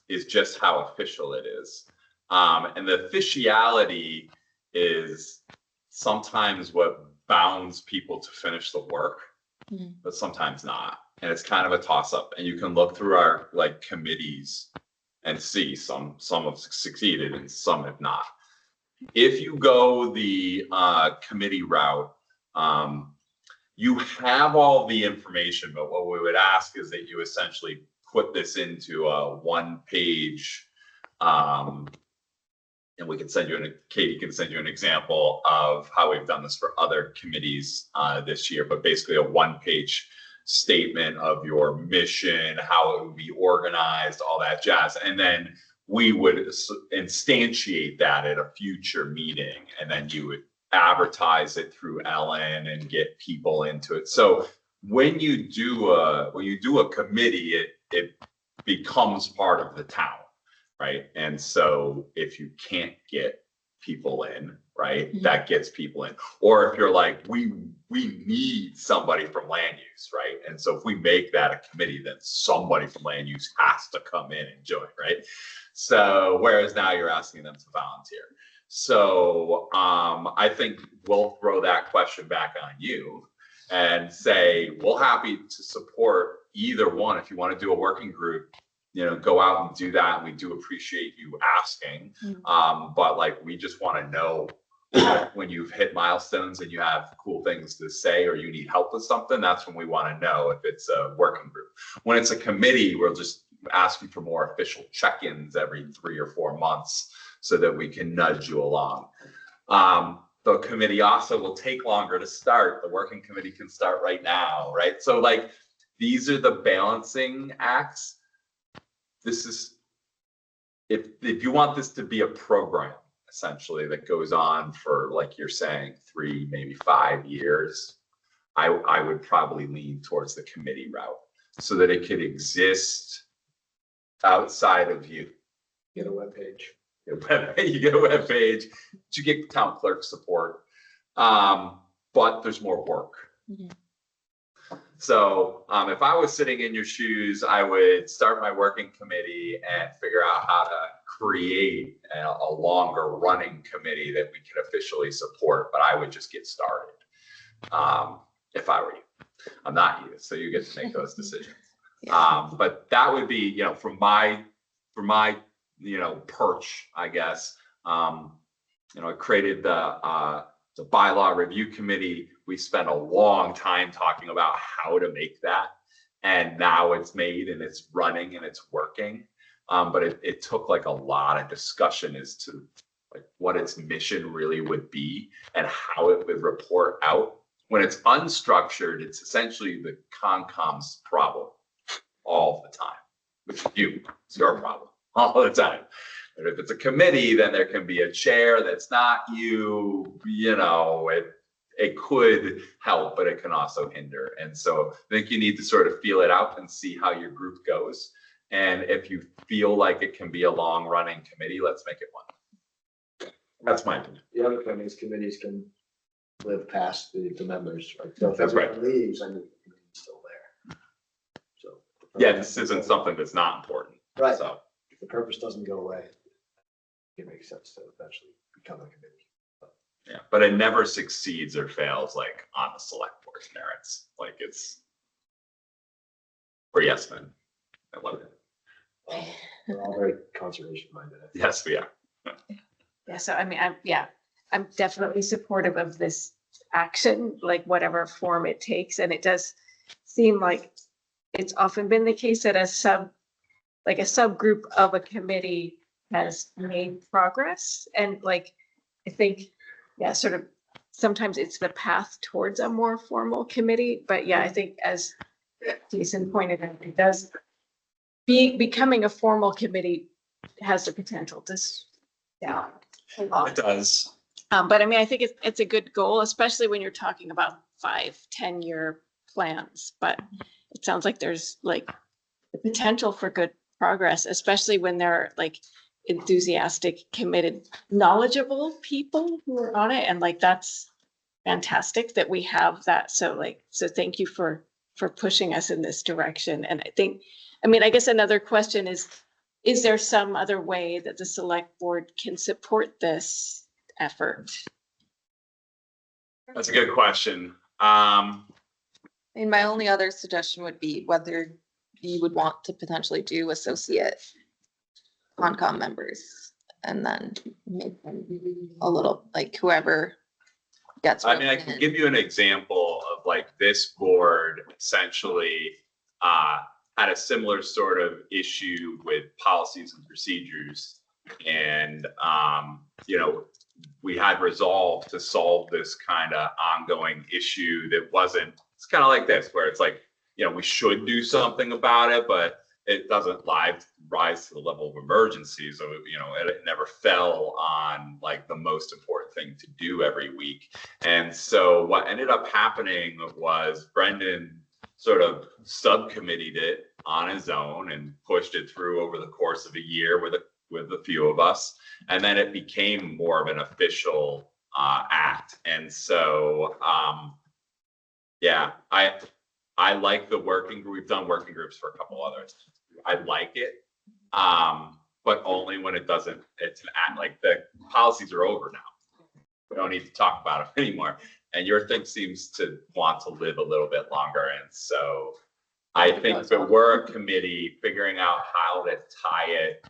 is just how official it is. And the officiality is sometimes what bounds people to finish the work, but sometimes not. And it's kind of a toss up. And you can look through our committees and see some have succeeded and some have not. If you go the committee route, you have all the information, but what we would ask is that you essentially put this into a 1-page, and we can send you Katie can send you an example of how we've done this for other committees this year, but basically a 1-page statement of your mission, how it would be organized, all that jazz. And then we would instantiate that at a future meeting, and then you would advertise it through Ellen and get people into it. So when you do a committee, it becomes part of the town, right? And so if you can't get people in, right, that gets people in. Or if you're like, we need somebody from land use, right? And so if we make that a committee, then somebody from land use has to come in and join, right? So whereas now you're asking them to volunteer. So I think we'll throw that question back on you and say, we're happy to support either one. If you want to do a working group, go out and do that. And we do appreciate you asking. But like, we just want to know when you've hit milestones and you have cool things to say, or you need help with something, that's when we want to know if it's a working group. When it's a committee, we'll just ask you for more official check-ins every 3 or 4 months so that we can nudge you along. The committee also will take longer to start. The working committee can start right now, right? So like, these are the balancing acts. This is, if you want this to be a program, essentially, that goes on for, like you're saying, 3, maybe 5 years, I would probably lean towards the committee route so that it could exist outside of you. Get a webpage. You get a webpage, you get town clerk support, but there's more work. So if I was sitting in your shoes, I would start my working committee and figure out how to create a longer running committee that we can officially support, but I would just get started if I were you. I'm not you, so you get to make those decisions. But that would be, from my perch, I guess. I created the bylaw review committee. We spent a long time talking about how to make that, and now it's made and it's running and it's working. But it took like a lot of discussion as to like what its mission really would be and how it would report out. When it's unstructured, it's essentially the Concom's problem all the time, which is you, it's your problem all the time. But if it's a committee, then there can be a chair that's not you, it could help, but it can also hinder. And so I think you need to sort of feel it out and see how your group goes. And if you feel like it can be a long running committee, let's make it one. That's my opinion. The other thing is committees can live past the members. Right? So if That's right. leaves, I mean, the committee's still there. So yeah, this isn't something that's not important. Right. So if the purpose doesn't go away, it makes sense to eventually become a committee. yeah, but it never succeeds or fails like on the select board's merits. Like it's for yes men. I love it. We're all very conservation minded. Yes, we are. Yeah, so I mean, I'm definitely supportive of this action, like whatever form it takes. And it does seem like it's often been the case that a subgroup of a committee has made progress. And like, I think, yeah, sort of sometimes it's the path towards a more formal committee. But yeah, I think as Jason pointed out, it does becoming a formal committee has the potential to down a lot. It does. But I mean, I think it's a good goal, especially when you're talking about 5-10 year plans. But it sounds like there's like the potential for good progress, especially when there are like enthusiastic, committed, knowledgeable people who are on it. And like, that's fantastic that we have that. So thank you for pushing us in this direction. And I guess another question is there some other way that the select board can support this effort? That's a good question. And my only other suggestion would be whether you would want to potentially do associate Concom members and then make them a little like whoever gets. I mean, I can give you an example of like this board essentially had a similar sort of issue with policies and procedures. And, we had resolved to solve this kind of ongoing issue that wasn't, it's kind of like this, where it's like, we should do something about it, but it doesn't rise to the level of emergency. So, it never fell on like the most important thing to do every week. And so what ended up happening was Brendan sort of subcommitted it on his own and pushed it through over the course of a year with a few of us. And then it became more of an official act. And so, I like the working group. We've done working groups for a couple others. I like it. but only when it doesn't, it's an act, like the policies are over now. We don't need to talk about them anymore. And your thing seems to want to live a little bit longer. And so I think that we're a committee figuring out how to tie it.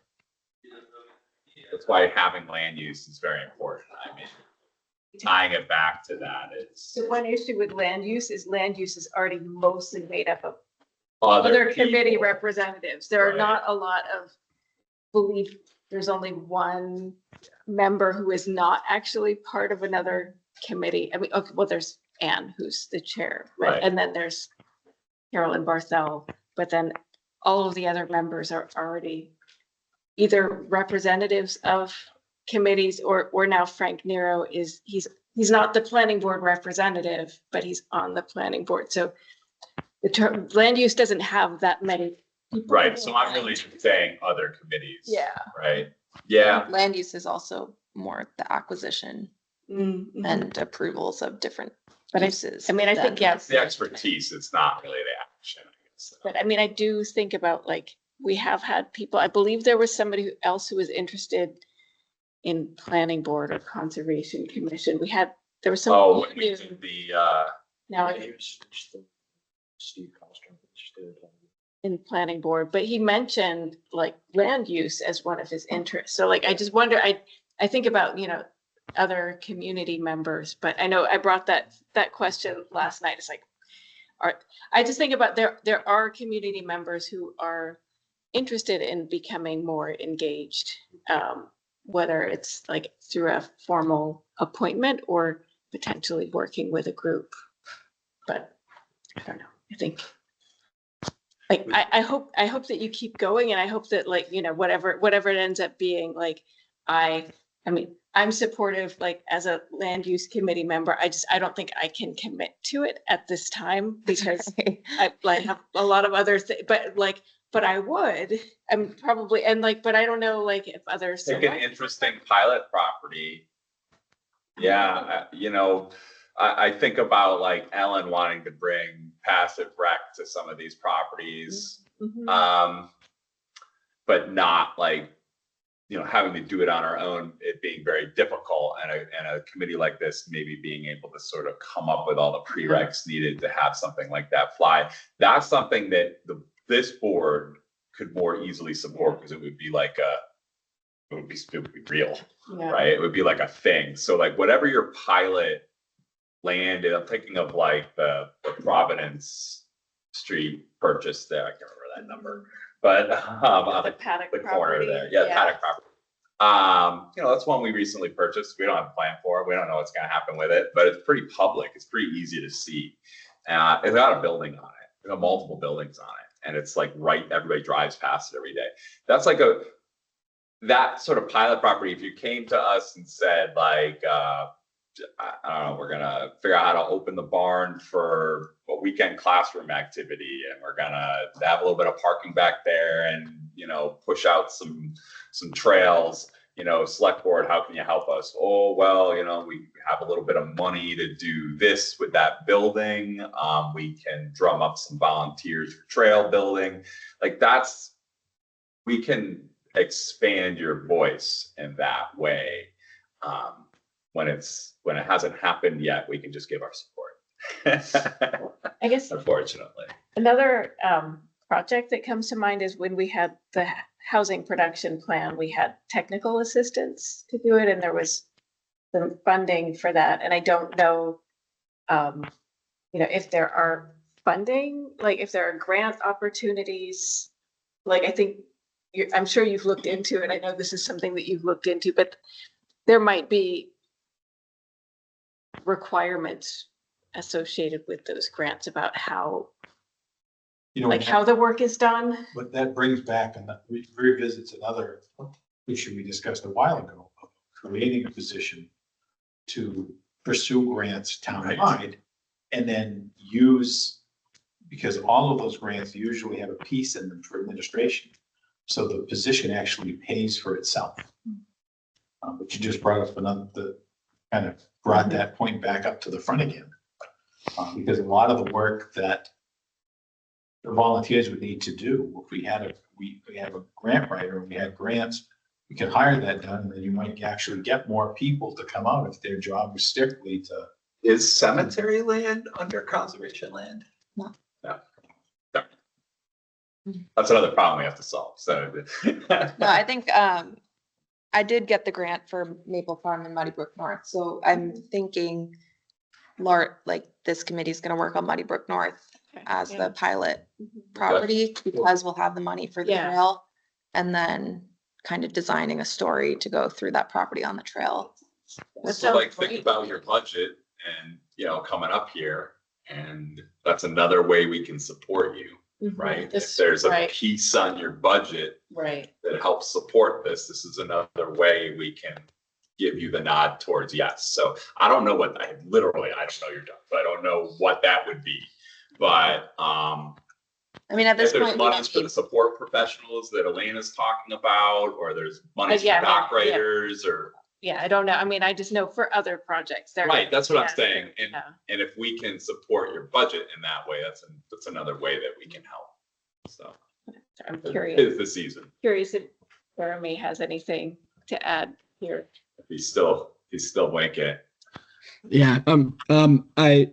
That's why having land use is very important. I mean, tying it back to that is. The one issue with land use is already mostly made up of other committee people. representatives. There are Right. not a lot of belief. There's only one member who is not actually part of another committee. I mean, okay, well, there's Anne, who's the chair, but, Right. and then there's Carolyn Barthel, but then all of the other members are already either representatives of committees or now Frank Nero he's not the planning board representative, but he's on the planning board. So the term land use doesn't have that many people. Right, so I'm really saying other committees. Yeah. Right, yeah. Land use is also more the acquisition Mhm. and approvals of different But uses. I mean, I think, than- yes. The expertise, it's not really the action, I guess. But I mean, I do think about like, we have had people, I believe there was somebody else who was interested in planning board or conservation commission. There was some. Oh, when we did the, Now Steve Colstrom, interested. in planning board, but he mentioned like land use as one of his interests. So like, I just wonder, I think about, other community members, but I know I brought that question last night. It's like, I just think about there are community members who are interested in becoming more engaged, whether it's like through a formal appointment or potentially working with a group. But I don't know. I think like I hope that you keep going, and I hope that like, whatever it ends up being, like I mean, I'm supportive, like as a land use committee member. I don't think I can commit to it at this time because I like have a lot of other things, but I would, I'm probably, and like, but I don't know, like if others. pick an interesting pilot property. Yeah, I think about like Ellen wanting to bring passive rec to some of these properties. Mhm. But not like, having to do it on our own, it being very difficult, and a committee like this maybe being able to sort of come up with all the prereqs needed to have something like that fly. That's something that this board could more easily support, because it would be like it would be real, Yeah. right? It would be like a thing. So like whatever your pilot land, I'm thinking of like the Providence Street purchase there. I can't remember that number, but The paddock the corner property. there. Yeah, paddock property. That's one we recently purchased. We don't have a plan for it. We don't know what's going to happen with it, but it's pretty public. It's pretty easy to see. It's got a building on it. There's multiple buildings on it, and it's like everybody drives past it every day. That's like that sort of pilot property. If you came to us and said like, I don't know, we're gonna figure out how to open the barn for a weekend classroom activity, and we're gonna have a little bit of parking back there, and push out some trails. Select board, how can you help us? Oh, well, we have a little bit of money to do this with that building. We can drum up some volunteers for trail building. Like we can expand your voice in that way. When it hasn't happened yet, we can just give our support. I guess Unfortunately. another project that comes to mind is when we had the housing production plan, we had technical assistance to do it, and there was some funding for that. And I don't know, if there are funding, like if there are grant opportunities. Like I think I'm sure you've looked into it. I know this is something that you've looked into, but there might be requirements associated with those grants about how how the work is done. But that brings back and revisits another issue we discussed a while ago, of creating a position to pursue grants townwide and then because all of those grants usually have a piece in them for administration. So the position actually pays for itself. But you just brought up kind of brought that point back up to the front again. Because a lot of the work that the volunteers would need to do. If we have a grant writer, and we had grants, we could hire that done, and then you might actually get more people to come out if their job was strictly to. Is cemetery land under conservation land? No. No. No. That's another problem we have to solve, so. No, I think, I did get the grant for Maple Farm and Muddy Brook North, so I'm thinking like this committee is gonna work on Muddy Brook North as the pilot property, because we'll have the money for the Yeah. trail. And then kind of designing a story to go through that property on the trail. That So like, sounds think great. about your budget and, coming up here, and that's another way we can support you, right? If This- there's a right. piece on your budget Right. that helps support this, this is another way we can give you the nod towards yes. So I don't know what, I don't know your job, but I don't know what that would be. But, I mean, at this if there's point, we monies don't for the need, support professionals that Elena's talking about, or there's monies for Yeah, doc yeah. writers, or, Yeah, I don't know. I mean, I just know for other projects there. right, that's what I'm Yeah, saying. yeah. And if we can support your budget in that way, that's another way that we can help. So I'm it's curious the season. if Jeremy has anything to add here. He's still winking. Yeah, I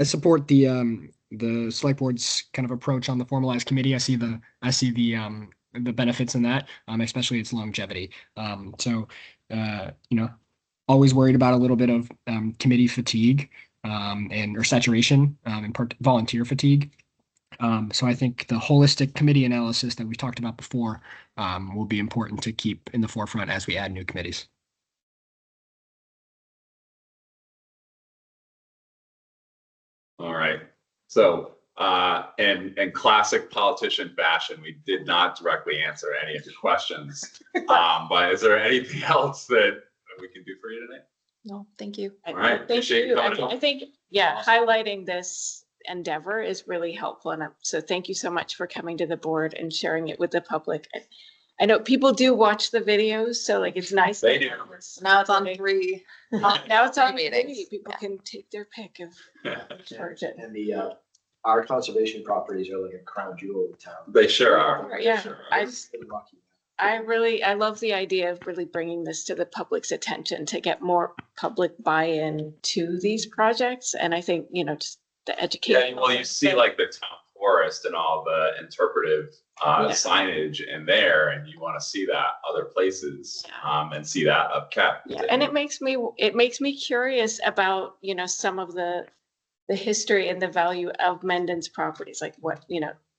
support the select board's kind of approach on the formalized committee. I see the benefits in that, especially its longevity. So always worried about a little bit of committee fatigue or saturation and volunteer fatigue. So I think the holistic committee analysis that we talked about before will be important to keep in the forefront as we add new committees. All right. So, in classic politician fashion, we did not directly answer any of your questions. But is there anything else that we can do for you today? no, thank you. All right, Thank appreciate you you. coming I out. think, highlighting this endeavor is really helpful. And so thank you so much for coming to the board and sharing it with the public. I know people do watch the videos, so like, it's nice. They to do. have this Now it's on recording. 3. Now it's on Three three. meetings. People Yeah. can take their pick of which version. And our conservation properties are like a crown jewel of the town. They sure are. Yeah, Sure are. I Really lucky. I love the idea of really bringing this to the public's attention to get more public buy-in to these projects. And I think, just the education. Yeah, well, you see like the town forest and all the interpretive Yeah. signage in there, and you want to see that other places, and see that upkept. Yeah, and it makes me curious about, some of the history and the value of Mendon's properties, like what,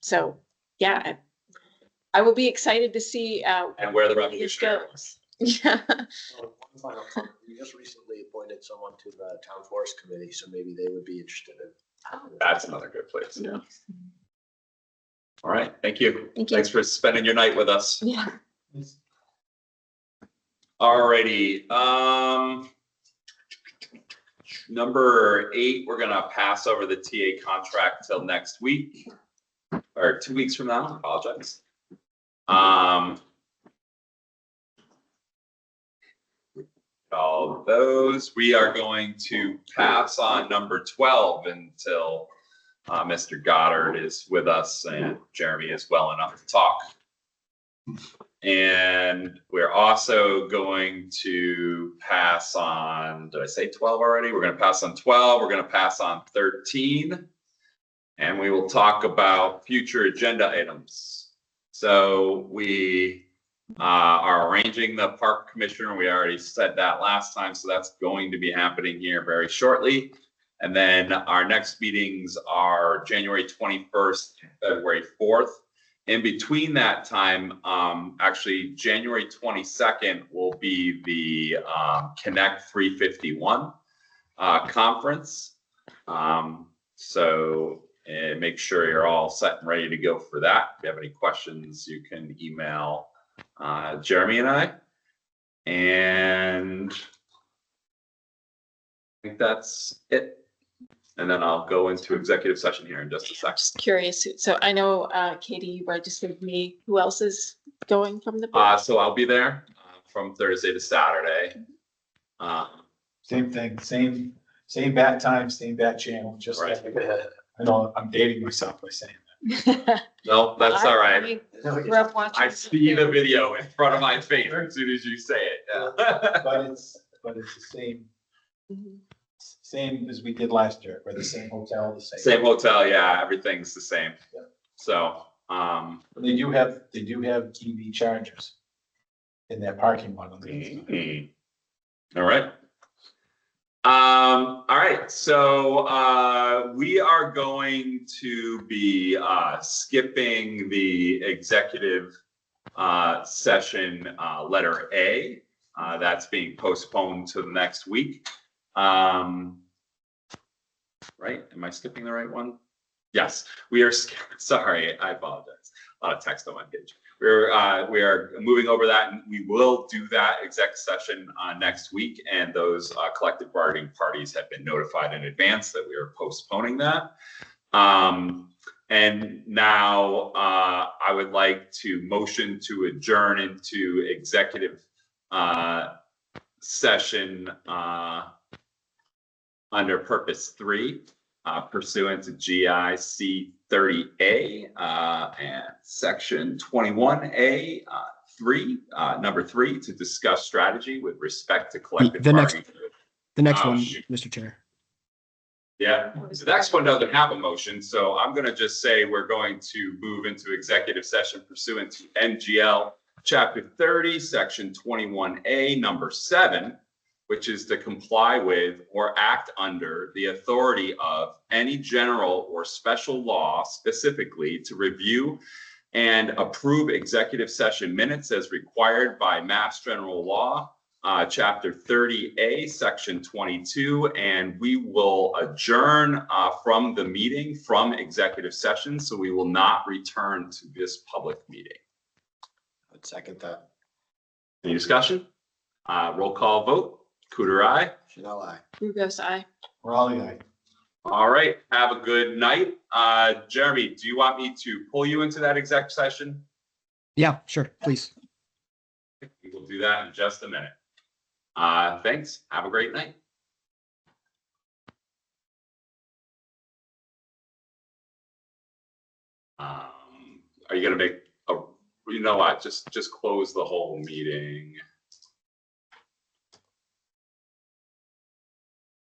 so, yeah. I will be excited to see, And where the this revolutionary goes. Yeah. One final comment. We just recently appointed someone to the town forest committee, so maybe they would be interested in. That's another good place. Yeah. All right, thank you. Thank you. Thanks for spending your night with us. Yeah. Alrighty, number 8, we're gonna pass over the TA contract till next week, or 2 weeks from now, I apologize. All those, we are going to pass on number 12 until Mr. Goddard is with us and Jeremy is well enough to talk. And we're also going to pass on, did I say 12 already? We're going to pass on 12. We're going to pass on 13. And we will talk about future agenda items. So we are arranging the park commissioner. We already said that last time. So that's going to be happening here very shortly. And then our next meetings are January 21st and February 4th. In between that time, actually January 22nd will be the Connect 351 conference. So make sure you're all set and ready to go for that. If you have any questions, you can email Jeremy and I. And I think that's it. And then I'll go into executive session here in just a second. Just curious. So I know, Katie, you registered me. Who else is going from the board? So I'll be there from Thursday to Saturday. Same thing, same bat time, same bat channel, just Right. like, I know I'm dating myself by saying No, that's all right. I grew up watching. I see the video in front of my face as soon as you say it. Yeah. But it's the same, same as we did last year, or the same hotel, the same. Same hotel, yeah, everything's the same. Yeah. So, They do have EV chargers in their parking lot on the inside. all right. All right, so we are going to be skipping the executive session letter A. That's being postponed to the next week. Right? Am I skipping the right one? Yes, we are. Sorry, I apologize. A lot of text on my page. We are moving over that, and we will do that exec session next week. And those collective bargaining parties have been notified in advance that we are postponing that. And now I would like to motion to adjourn into executive session under purpose 3 pursuant to GIC 30A and section 21A 3, number 3, to discuss strategy with respect to collective bargaining. The next Oh, one, shoot. Mr. Chair. Yeah, the next one doesn't have a motion, so I'm going to just say we're going to move into executive session pursuant to MGL Chapter 30, Section 21A, number 7, which is to comply with or act under the authority of any general or special law, specifically to review and approve executive session minutes as required by Mass General Law, Chapter 30A, Section 22, and we will adjourn from the meeting from executive session, so we will not return to this public meeting. I would second that. Any discussion? Roll call vote. Cooter, aye. Chanel, aye. Rugos, aye. Raleigh, aye. All right. Have a good night. Jeremy, do you want me to pull you into that exec session? Yeah, sure, please. We will do that in just a minute. Thanks. Have a great night. Are you gonna make a, you know what, just close the whole meeting.